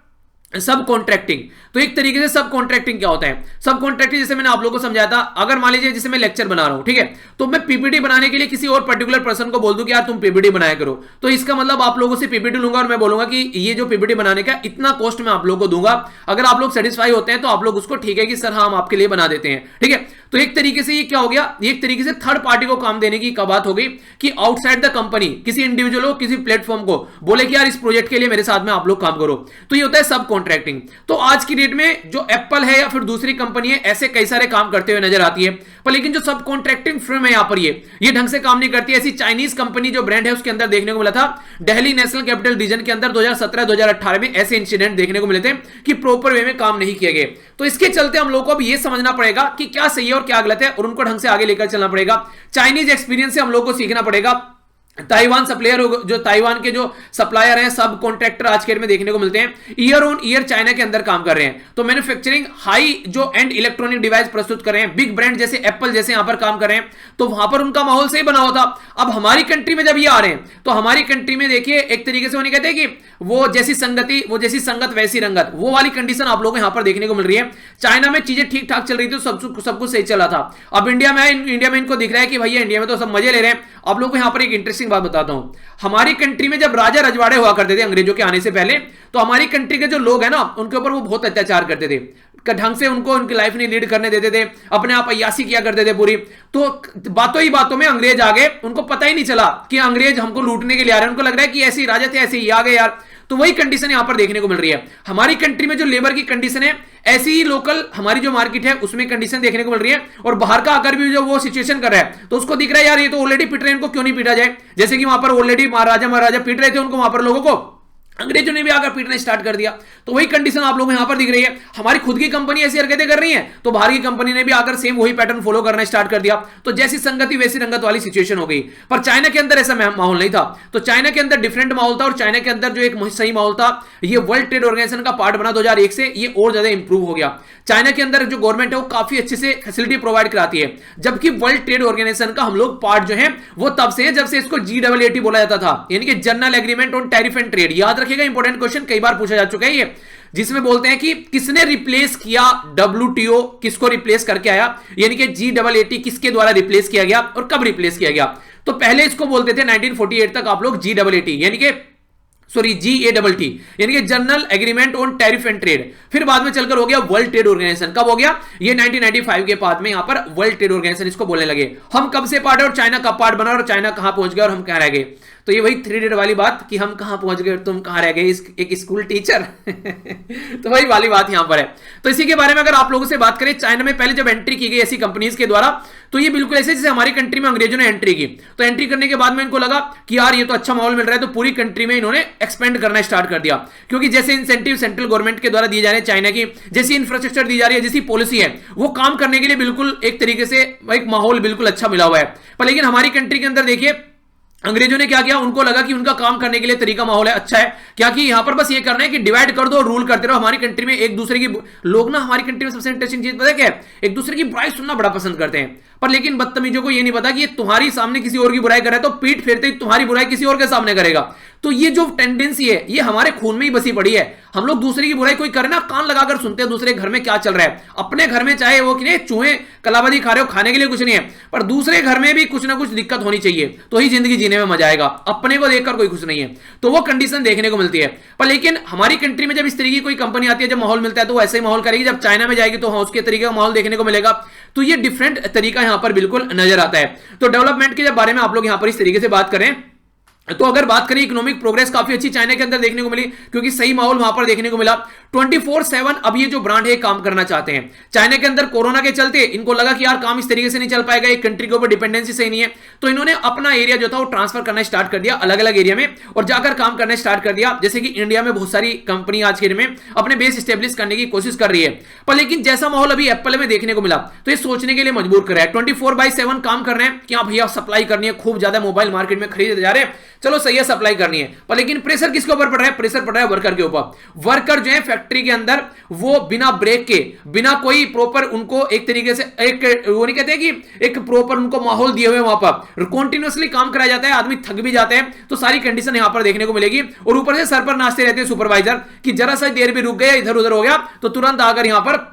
सब कॉन्ट्रैक्टिंग। तो एक तरीके से सब कॉन्ट्रैक्टिंग क्या होता है? सब कॉन्ट्रैक्टिंग जैसे मैंने आप लोगों को समझाया था, अगर मान लीजिए जैसे मैं लेक्चर बना रहा हूं, ठीक है, तो मैं पीपीटी बनाने के लिए किसी और पर्टिकुलर पर्सन को बोल दूं कि यार तुम पीपीटी बनाया करो, तो इसका मतलब आप लोगों से पीपीटी लूंगा और मैं बोलूंगा कि ये जो पीपीटी बनाने का इतना कॉस्ट मैं आप लोगों को दूंगा, अगर आप लोग सेटिस्फाई होते हैं तो आप लोग उसको ठीक है कि सर हाँ हम आपके लिए बना देते हैं, ठीक है। तो एक तरीके से ये क्या हो गया, एक तरीके से थर्ड पार्टी को काम देने की बात हो गई कि आउटसाइड द कंपनी किसी इंडिविजुअल को, किसी प्लेटफॉर्म को बोले कि यार इस प्रोजेक्ट के लिए मेरे साथ में आप लोग काम करो। तो ये होता है सब कॉन्ट्रैक्टिंग। तो आज की डेट में जो एप्पल है या फिर दूसरी कंपनी है, ऐसे कई सारे काम करते हुए नजर आती है, पर लेकिन जो सब कॉन्ट्रैक्टिंग फर्म है यहां पर ये ढंग से काम नहीं करती। ऐसी चाइनीज कंपनी जो ब्रांड है उसके अंदर देखने को मिला था, दिल्ली नेशनल कैपिटल रीजन के अंदर 2017-2018 में ऐसे इंसिडेंट देखने को मिले थे कि प्रॉपर वे में काम नहीं किए गए। तो इसके चलते हम लोग को अब यह समझना पड़ेगा कि क्या सही है और क्या गलत है, और उनको ढंग से आगे लेकर चलना पड़ेगा। चाइनीज एक्सपीरियंस से हम लोग को सीखना पड़ेगा। ताइवान सप्लायर, जो ताइवान के जो सप्लायर हैं, सब कॉन्ट्रैक्टर आज के डेट में देखने को मिलते हैं, ईयर ऑन ईयर चाइना के अंदर काम कर रहे हैं। तो मैन्युफैक्चरिंग हाई जो एंड इलेक्ट्रॉनिक डिवाइस प्रस्तुत कर रहे हैं, बिग ब्रांड जैसे एप्पल जैसे यहां पर काम कर रहे हैं, तो वहां पर उनका माहौल सही बना होता। अब हमारी कंट्री में जब ये आ रहे हैं, तो हमारी कंट्री में देखिए एक तरीके से उन्हें कहते हैं कि वो जैसी संगति, वो जैसी संगत वैसी रंगत, वो वाली कंडीशन आप लोगों को यहां पर देखने को मिल रही है। चाइना में चीजें ठीक ठाक चल रही थी, सब कुछ सही चला था। अब इंडिया में इनको दिख रहा है कि भैया इंडिया में तो सब मजे ले रहे हैं। आप लोगों को यहां पर एक इंटरेस्टिंग बात बताता हूं, हमारी कंट्री में जब राजा रजवाड़े हुआ करते थे अंग्रेजों के आने से पहले, तो हमारी कंट्री के जो लोग हैं ना, उनके ऊपर वो बहुत अत्याचार करते थे, ढंग से उनको उनकी लाइफ नहीं लीड करने देते थे, अपने आप अय्यासी किया करते थे पूरी। तो बातों ही बातों में अंग्रेज आ गए, उनको पता ही नहीं चला कि अंग्रेज हमको लूटने के लिए आ रहे हैं, उनको लग रहा है कि ऐसे ही राजा थे ऐसे ही आ गए यार। तो वही कंडीशन यहां पर देखने को मिल रही है। हमारी कंट्री में जो लेबर की कंडीशन है, ऐसी ही लोकल हमारी जो मार्केट है उसमें कंडीशन देखने को मिल रही है। और बाहर का आकर भी जो वो सिचुएशन कर रहा है, तो उसको दिख रहा है यार ये तो ऑलरेडी पिट रहे हैं, इनको क्यों नहीं पीटा जाए। जैसे कि वहां पर ऑलरेडी महाराजा पीट रहे थे उनको, वहां पर लोगों को अंग्रेजों ने भी आकर पीटना स्टार्ट कर दिया। तो वही कंडीशन आप लोगों को यहां पर दिख रही है, हमारी खुद की कंपनी ऐसी हरकतें कर रही है तो बाहर की कंपनी ने भी आकर सेम वही पैटर्न फॉलो करना स्टार्ट कर दिया। तो जैसी संगति वैसी रंगत वाली सिचुएशन हो गई। पर चाइना के अंदर ऐसा माहौल नहीं था। तो चाइना के अंदर डिफरेंट माहौल था और चाइना के अंदर जो एक सही माहौल था, ये वर्ल्ड ट्रेड ऑर्गेनाइजेशन का पार्ट बना 2001 से, ये और ज्यादा इंप्रूव हो गया। चाइना के अंदर जो गवर्नमेंट है वो काफी अच्छे से फैसिलिटी प्रोवाइड कराती है, जबकि वर्ल्ड ट्रेड ऑर्गेनाइजेशन का हम लोग पार्ट जो है वो तब से है जब से इसको GAAT बोला जाता था, यानी कि general agreement on tariff and trade. याद रखिएगा, इंपॉर्टेंट क्वेश्चन कई बार पूछा जा चुका है ये, जिसमें बोलते हैं कि किसने रिप्लेस किया WTO, किसको रिप्लेस करके आया, यानी कि GAAT किसके द्वारा रिप्लेस किया गया और कब रिप्लेस किया गया। तो पहले इसको बोलते थे 1948 तक आप लोग GAAT, यानी कि GATT, यानी कि general agreement on tariff and trade. फिर बाद में चलकर हो गया वर्ल्ड ट्रेड ऑर्गेनाइजेशन। कब हो गया? ये 1995 के बाद में यहां पर वर्ल्ड ट्रेड ऑर्गेनाइजेशन इसको बोलने लगे। हम कब से पार्ट है और चाइना कब पार्ट बना और चाइना कहां पहुंच गया और हम कहां रह गए। तो ये वही 3 वाली बात कि हम कहां पहुंच गए और तुम कहां रह गए, एक स्कूल टीचर तो वही वाली बात यहां पर है। तो इसी के बारे में अगर आप लोगों से बात करें, चाइना में पहले जब एंट्री की गई ऐसी कंपनीज के द्वारा, तो ये बिल्कुल ऐसे जैसे हमारी कंट्री में अंग्रेजों ने एंट्री की। तो एंट्री करने के बाद में इनको लगा कि यार ये तो अच्छा माहौल मिल रहा है, तो पूरी कंट्री में इन्होंने एक्सपेंड करना स्टार्ट कर दिया। क्योंकि जैसे इंसेंटिव सेंट्रल गवर्नमेंट के द्वारा दिए जा रहे हैं, चाइना की जैसी इंफ्रास्ट्रक्चर दी जा रही है, जैसी पॉलिसी है, वो काम करने के लिए बिल्कुल एक तरीके से एक माहौल बिल्कुल अच्छा मिला हुआ है। पर लेकिन हमारी कंट्री के अंदर देखिए अंग्रेजों ने क्या किया, उनको लगा कि उनका काम करने के लिए तरीका माहौल है, अच्छा है क्या कि यहां पर बस ये करना है कि डिवाइड कर दो और रूल करते रहो। हमारी कंट्री में एक दूसरे की लोग ना, हमारी कंट्री में सबसे इंटरेस्टिंग चीज पता है क्या है, एक दूसरे की बुराई सुनना बड़ा पसंद करते हैं। पर लेकिन बदतमीजों को ये नहीं पता कि ये तुम्हारी सामने किसी और की बुराई कर रहा है तो पीठ फेरते ही तुम्हारी बुराई किसी और के सामने करेगा। तो ये जो टेंडेंसी है ये हमारे खून में ही बसी पड़ी है। हम लोग दूसरे की बुराई कोई करे ना, कान लगाकर सुनते हैं दूसरे घर में क्या चल रहा है। अपने घर में चाहे वो कि चूहे कलाबाजी खा रहे हो, खाने के लिए कुछ नहीं है, पर दूसरे घर में भी कुछ ना कुछ दिक्कत होनी चाहिए, तो ही जिंदगी जीने में मजा आएगा। अपने को देखकर कोई खुश नहीं है, तो वो कंडीशन देखने को मिलती है। पर लेकिन हमारी कंट्री में जब इस तरीके की कोई कंपनी आती है, जब माहौल मिलता है तो वो ऐसे ही माहौल करेगी। जब चाइना में जाएगी तो हाँ उसके तरीके का माहौल देखने को मिलेगा। तो ये डिफरेंट तरीका यहां पर बिल्कुल नजर आता है। तो डेवलपमेंट के बारे में आप लोग यहां पर इस तरीके से बात करें, तो अगर बात करें इकोनॉमिक प्रोग्रेस काफी अच्छी चाइना के अंदर देखने को मिली, क्योंकि सही माहौल वहां पर देखने को मिला। 24/7 अब ये जो ब्रांड है काम करना चाहते हैं। चाइना के अंदर कोरोना के चलते इनको लगा कि यार काम इस तरीके से नहीं चल पाएगा, एक कंट्री के ऊपर डिपेंडेंसी सही नहीं है, तो इन्होंने अपना एरिया जो था वो ट्रांसफर करना स्टार्ट कर दिया अलग अलग एरिया में और जाकर काम करना स्टार्ट कर दिया। जैसे कि इंडिया में बहुत सारी कंपनी आज के डेट में अपने बेस स्टेब्लिश करने की कोशिश कर रही है। पर लेकिन जैसा माहौल अभी एप्पल में देखने को मिला तो ये सोचने के लिए मजबूर कर रहा है। 24/7 काम कर रहे हैं कि हाँ भैया सप्लाई करनी है, खूब ज्यादा मोबाइल मार्केट में खरीदे जा रहे हैं, चलो सही है सप्लाई करनी है। पर लेकिन प्रेशर किसके ऊपर पड़ रहा है? प्रेशर पड़ रहा है वर्कर के ऊपर। वर्कर जो है फैक्ट्री के अंदर वो बिना ब्रेक के, बिना कोई प्रॉपर उनको एक तरीके से एक वो नहीं कहते कि एक प्रॉपर उनको माहौल दिए हुए वहां पर कंटिन्यूअसली काम कराया जाता है, आदमी थक भी जाते हैं। तो सारी कंडीशन यहां पर देखने को मिलेगी और ऊपर से सर पर नाचते रहते हैं सुपरवाइजर कि जरा सा देर भी रुक गया, इधर उधर हो गया तो तुरंत आकर यहां पर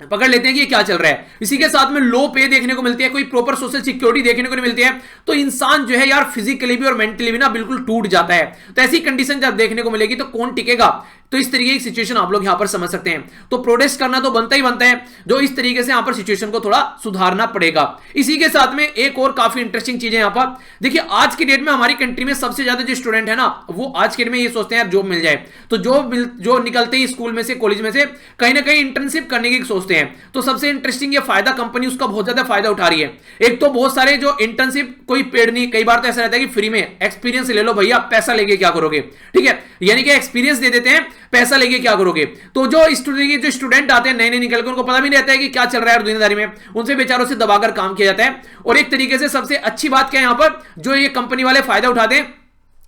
पकड़ लेते हैं कि ये क्या चल रहा है। इसी के साथ में लो पे देखने को मिलती है, कोई प्रॉपर सोशल सिक्योरिटी देखने को नहीं मिलती है। तो इंसान जो है यार फिजिकली भी और मेंटली भी ना बिल्कुल टूट जाता है। तो ऐसी कंडीशन जब देखने को मिलेगी तो कौन टिकेगा? तो इस तरीके की सिचुएशन आप लोग यहां पर समझ सकते हैं। तो प्रोटेस्ट करना तो बनता ही बनता है, जो इस तरीके से यहां पर सिचुएशन को थोड़ा सुधारना पड़ेगा। इसी के साथ में एक और काफी इंटरेस्टिंग चीज है यहां पर। देखिए आज की डेट में हमारी कंट्री में सबसे ज्यादा जो स्टूडेंट है ना, वो आज के डेट में ये सोचते हैं जॉब मिल जाए। तो जो निकलते ही स्कूल में से, कॉलेज में से कहीं ना कहीं इंटर्नशिप करने की सोचते हैं। तो सबसे इंटरेस्टिंग ये फायदा कंपनी उसका बहुत ज्यादा फायदा उठा रही है। एक तो बहुत सारे जो इंटर्नशिप कोई पेड नहीं, कई बार तो ऐसा रहता है कि फ्री में एक्सपीरियंस ले लो भैया, पैसा लेके क्या करोगे, ठीक है, यानी कि एक्सपीरियंस दे देते हैं, पैसा लेके क्या करोगे। तो जो स्टूडेंट आते हैं नए नए निकल के, उनको पता भी नहीं रहता है कि क्या चल रहा है दुनियादारी में, उनसे बेचारों से दबाकर काम किया जाता है। और एक तरीके से सबसे अच्छी बात क्या है यहां पर, जो ये कंपनी वाले फायदा उठाते हैं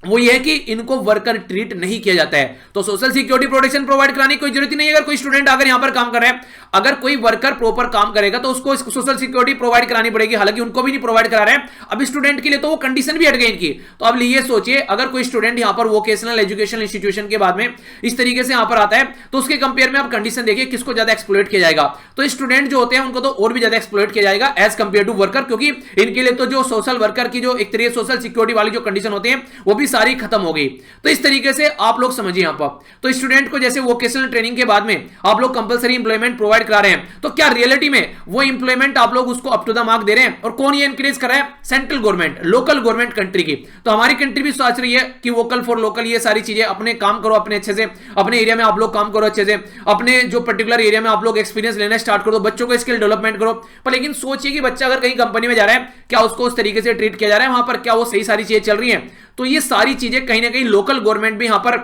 वो ये है कि इनको वर्कर ट्रीट नहीं किया जाता है। तो सोशल सिक्योरिटी प्रोटेक्शन प्रोवाइड कराने की कोई जरूरत नहीं है। अगर कोई स्टूडेंट अगर यहां पर काम कर रहा है, अगर कोई वर्कर प्रॉपर काम करेगा तो उसको सोशल सिक्योरिटी प्रोवाइड करानी पड़ेगी। हालांकि उनको भी नहीं प्रोवाइड करा रहे हैं अब स्टूडेंट के लिए, तो वो कंडीशन भी हट गई इनकी। तो अब ये सोचिए अगर कोई स्टूडेंट यहां पर वोकेशनल एजुकेशन इंस्टीट्यूशन के बाद में इस तरीके से यहां पर आता है, तो उसके कंपेयर में आप कंडीशन देखिए किसको ज्यादा एक्सप्लॉइट किया जाएगा। तो स्टूडेंट जो होते हैं उनको तो और भी ज्यादा एक्सप्लॉइट किया जाएगा एज कंपेयर टू वर्कर, क्योंकि इनके लिए तो जो सोशल वर्कर की जो एक तरीके सोशल सिक्योरिटी वाली जो कंडीशन होती है वो भी सारी खत्म हो गई। तो इस तरीके से आप लोग समझिए यहां पर, तो स्टूडेंट को जैसे वोकेशनल ट्रेनिंग के बाद में आप लोग कंपलसरी इंप्लॉयमेंट प्रोवाइड करा रहे हैं, तो क्या रियलिटी में वो इंप्लॉयमेंट आप लोग उसको अप टू द मार्क दे रहे हैं? और कौन ये इंक्रीज कर रहा है? Central government, local government country की। तो हमारी कंट्री भी सोच रही है कि वोकल फॉर लोकल, ये सारी चीजें अपने काम करो अपने अच्छे से, अपने एरिया में आप लोग काम करो अच्छे से, अपने जो पर्टिकुलर एरिया में आप लोग एक्सपीरियंस लेना स्टार्ट करो, बच्चों को स्किल डेवलपमेंट करो। पर लेकिन सोचिए कि बच्चा अगर कहीं कंपनी में जा रहा है, क्या उसको उस तरीके से ट्रीट किया जा रहा है वहां पर? क्या वो सही सारी चीजें चल रही है? तो ये सारी चीजें कहीं ना कहीं लोकल गवर्नमेंट भी यहां पर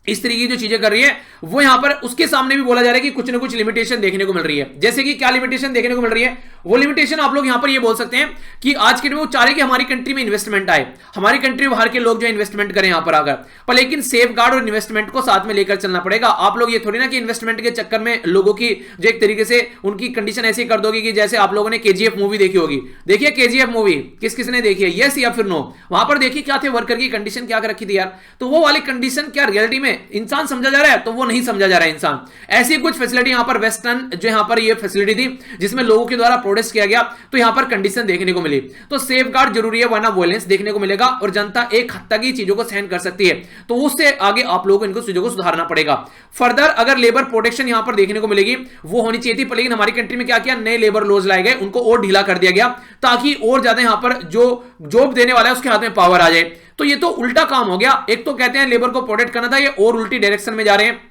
इस तरीके की जो चीजें कर रही है वो यहां पर उसके सामने भी बोला जा रहा है कि कुछ ना कुछ लिमिटेशन देखने को मिल रही है। जैसे कि क्या लिमिटेशन देखने को मिल रही है, वो लिमिटेशन आप लोग यहां पर ये बोल सकते हैं कि आज के दिन वो चाह रहे कि हमारी कंट्री में इन्वेस्टमेंट आए, हमारी कंट्री बाहर के लोग जो इन्वेस्टमेंट करें यहां पर आकर, पर लेकिन सेफ गार्ड और इन्वेस्टमेंट को साथ में लेकर चलना पड़ेगा। आप लोग ये थोड़ी ना कि इन्वेस्टमेंट के चक्कर में लोगों की जो एक तरीके से उनकी कंडीशन ऐसी कर दोगे कि जैसे आप लोगों ने केजीएफ मूवी देखी होगी। देखिए केजीएफ मूवी किस किसने देखी है, यस या फिर नो? वहां पर देखिए क्या थे वर्कर की कंडीशन क्या कर रखी थी यार, तो वो वाली कंडीशन क्या रियलिटी में इंसान समझा जा रहा है, तो वो नहीं समझा जा रहा है इंसान। ऐसी कुछ फैसिलिटी यहां पर वेस्टर्न जो यहां पर ये फैसिलिटी थी जिसमें लोगों के द्वारा प्रोटेस्ट किया गया, तो यहां पर कंडीशन देखने को मिली। तो सेफ गार्ड जरूरी है वरना वायलेंस देखने को मिलेगा और जनता एक हद तक ही चीजों को सहन कर सकती है, तो उससे आगे आप लोगों को इनको चीजों को सुधारना पड़ेगा। फर्दर अगर लेबर प्रोटेक्शन यहां पर देखने को मिलेगी वो होनी चाहिए थी, लेकिन हमारी कंट्री में क्या किया, नए लेबर लॉज लाए गए, उनको और ढीला कर दिया गया ताकि और ज्यादा यहां पर जो जॉब देने वाला है उसके हाथ में पावर आ जाए। तो ये तो उल्टा काम हो गया, एक तो कहते हैं लेबर को प्रोटेक्ट करना था, ये और उल्टी डायरेक्शन में जा रहे हैं।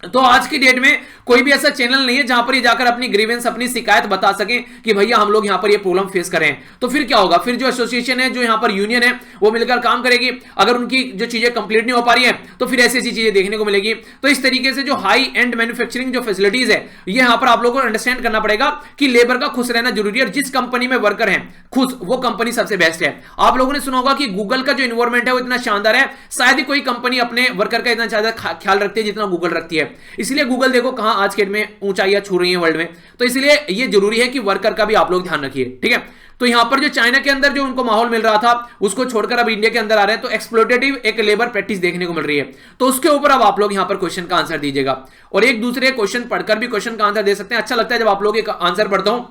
तो आज की डेट में कोई भी ऐसा चैनल नहीं है जहां पर ये जाकर अपनी ग्रीवेंस अपनी शिकायत बता सके कि भैया हम लोग यहां पर ये प्रॉब्लम फेस कर रहे हैं। तो फिर क्या होगा, फिर जो एसोसिएशन है जो यहां पर यूनियन है वो मिलकर काम करेगी, अगर उनकी जो चीजें कंप्लीट नहीं हो पा रही है तो फिर ऐसी ऐसी चीजें देखने को मिलेगी। तो इस तरीके से जो हाई एंड मैन्युफैक्चरिंग जो फैसिलिटीज है ये यहां पर आप लोगों को अंडरस्टैंड करना पड़ेगा कि लेबर का खुश रहना जरूरी है, और जिस कंपनी में वर्कर है खुश वो कंपनी सबसे बेस्ट है। आप लोगों ने सुना होगा कि गूगल का जो इन्वायरमेंट है वो इतना शानदार है, शायद ही कोई कंपनी अपने वर्कर का इतना ज्यादा ख्याल रखती है जितना गूगल रखती है। इसलिए गूगल देखो कहां आज के में ऊंचाइयां छू रही हैं वर्ल्ड में, तो इसलिए ये जरूरी है कि वर्कर का भी आप लोग ध्यान रखिए, ठीक है। तो यहां पर जो चाइना के अंदर जो उनको माहौल मिल रहा था उसको छोड़कर अब इंडिया के अंदर आ रहे हैं, तो एक्सप्लोटेटिव एक लेबर प्रैक्टिस देखने को मिल रही है। तो उसके ऊपर अब आप लोग यहां पर क्वेश्चन का आंसर दीजिएगा, और एक दूसरे क्वेश्चन पढ़कर भी क्वेश्चन का आंसर दे सकते हैं। अच्छा लगता है जब आप लोग एक आंसर पढ़ता हूं।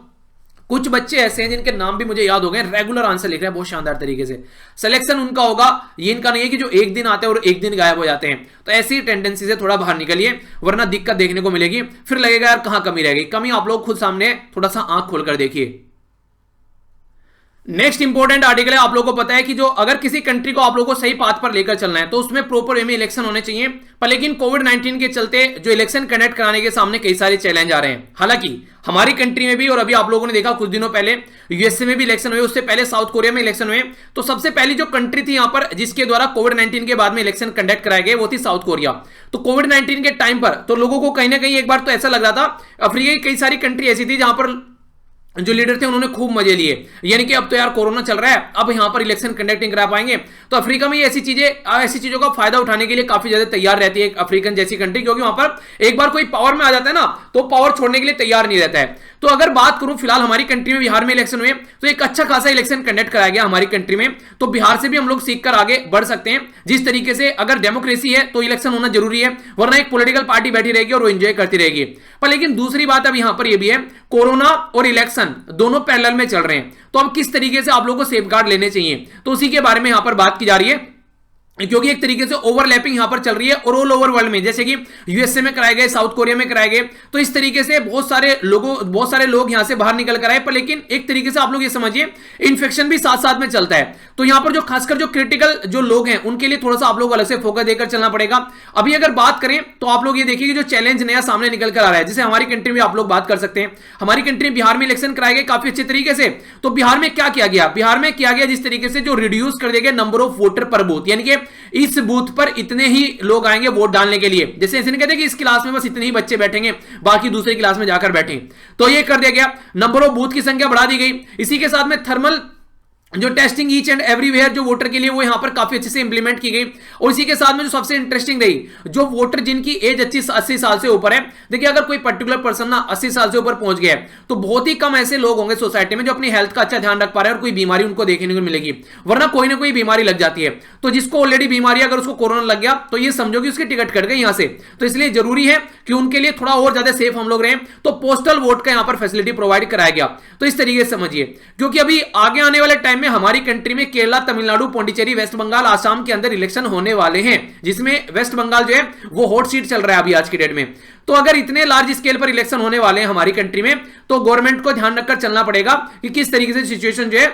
कुछ बच्चे ऐसे हैं जिनके नाम भी मुझे याद हो गए, रेगुलर आंसर लिख रहे हैं बहुत शानदार तरीके से। सिलेक्शन उनका होगा, ये इनका नहीं है कि जो एक दिन आते हैं और एक दिन गायब हो जाते हैं। तो ऐसी टेंडेंसी से थोड़ा बाहर निकलिए वरना दिक्कत देखने को मिलेगी, फिर लगेगा यार कहां कमी रह गई। कमी आप लोग खुद सामने थोड़ा सा आंख खोलकर देखिए। नेक्स्ट इंपॉर्टेंट आर्टिकल है, आप लोगों को पता है कि जो अगर किसी कंट्री को आप लोगों को सही पाथ पर लेकर चलना है तो उसमें प्रॉपर वे में इलेक्शन होने चाहिए, पर लेकिन कोविड-19 के चलते जो इलेक्शन कंडक्ट कराने के सामने कई सारे चैलेंज आ रहे हैं। हालांकि हमारी कंट्री में भी, और अभी आप लोगों ने देखा कुछ दिनों पहले यूएसए में भी इलेक्शन हुए, उससे पहले साउथ कोरिया में इलेक्शन हुए। तो सबसे पहली जो कंट्री थी यहां पर जिसके द्वारा कोविड-19 के बाद में इलेक्शन कंडक्ट कराए गए वो थी साउथ कोरिया। तो कोविड-19 के टाइम पर तो लोगों को कहीं ना कहीं एक बार तो ऐसा लग रहा था, अफ्रीका की कई सारी कंट्री ऐसी थी जहां पर जो लीडर थे उन्होंने खूब मजे लिए, यानी कि अब तो यार कोरोना चल रहा है, अब यहां पर इलेक्शन कंडक्ट नहीं करा पाएंगे। तो अफ्रीका में ऐसी चीजों का फायदा उठाने के लिए काफी ज्यादा तैयार रहती है अफ्रीकन जैसी कंट्री, क्योंकि वहां पर एक बार कोई पावर में आ जाता है ना तो पावर छोड़ने के लिए तैयार नहीं रहता है। तो अगर बात करूं फिलहाल हमारी कंट्री में बिहार में इलेक्शन हुए तो एक अच्छा खासा इलेक्शन कंडक्ट कराया गया हमारी कंट्री में, तो बिहार से भी हम लोग सीखकर आगे बढ़ सकते हैं। जिस तरीके से अगर डेमोक्रेसी है तो इलेक्शन होना जरूरी है, वरना एक पॉलिटिकल पार्टी बैठी रहेगी और वो एंजॉय करती रहेगी। पर लेकिन दूसरी बात अब यहां पर यह भी है, कोरोना और इलेक्शन दोनों पैरेलल में चल रहे हैं, तो अब किस तरीके से आप लोगों को सेफगार्ड लेने चाहिए तो उसी के बारे में यहां पर बात की जा रही है, क्योंकि एक तरीके से ओवरलैपिंग यहां पर चल रही है और ऑल ओवर वर्ल्ड में, जैसे कि यूएसए में कराए गए, साउथ कोरिया में कराए गए, तो इस तरीके से बहुत सारे लोग यहां से बाहर निकल कर आए। पर लेकिन एक तरीके से आप लोग ये समझिए इन्फेक्शन भी साथ साथ में चलता है, तो यहां पर जो खासकर जो क्रिटिकल जो लोग हैं उनके लिए थोड़ा सा आप लोग अलग से फोकस देकर चलना पड़ेगा। अभी अगर बात करें तो आप लोग ये देखिए कि जो चैलेंज नया सामने निकल कर आ रहा है, जैसे हमारी कंट्री में आप लोग बात कर सकते हैं, हमारी कंट्री बिहार में इलेक्शन कराए गए काफी अच्छे तरीके से। तो बिहार में क्या किया गया, बिहार में किया गया जिस तरीके से जो रिड्यूस कर दिया गया नंबर ऑफ वोटर पर बूथ, यानी कि इस बूथ पर इतने ही लोग आएंगे वोट डालने के लिए। जैसे ऐसे नहीं कहते कि इस क्लास में बस इतने ही बच्चे बैठेंगे बाकी दूसरी क्लास में जाकर बैठें, तो ये कर दिया गया, नंबर ऑफ बूथ की संख्या बढ़ा दी गई। इसी के साथ में थर्मल जो टेस्टिंग ईच एंड एवरीवेयर जो वोटर के लिए वो यहां पर काफी अच्छे से इंप्लीमेंट की गई। और इसी के साथ में जो सबसे इंटरेस्टिंग रही, जो वोटर जिनकी एज 80 साल से ऊपर है, देखिए अगर कोई पर्टिकुलर पर्सन ना 80 साल से ऊपर पहुंच गया है तो बहुत ही कम ऐसे लोग होंगे सोसाइटी में जो अपनी हेल्थ का अच्छा ध्यान रख पा रहे हैं और कोई बीमारी उनको देखने को मिलेगी, वरना कोई ना कोई बीमारी लग जाती है। तो जिसको ऑलरेडी बीमारी अगर उसको कोरोना लग गया तो ये समझो कि उसकी टिकट कट गई यहां से, तो इसलिए जरूरी है कि उनके लिए थोड़ा और ज्यादा सेफ हम लोग रहें। तो पोस्टल वोट का यहां पर फैसिलिटी प्रोवाइड कराया गया, तो इस तरीके से समझिए, क्योंकि अभी आगे आने वाले टाइम में हमारी कंट्री में केरला, तमिलनाडु, पौंडीचेरी, वेस्ट बंगाल, आसाम के अंदर इलेक्शन होने वाले हैं, जिसमें वेस्ट बंगाल जो है वो हॉट सीट चल रहा है अभी आज की डेट में। तो अगर इतने लार्ज स्केल पर इलेक्शन होने वाले हैं हमारी कंट्री में तो गवर्नमेंट को ध्यान रखकर चलना पड़ेगा कि किस तरीके से सिचुएशन जो है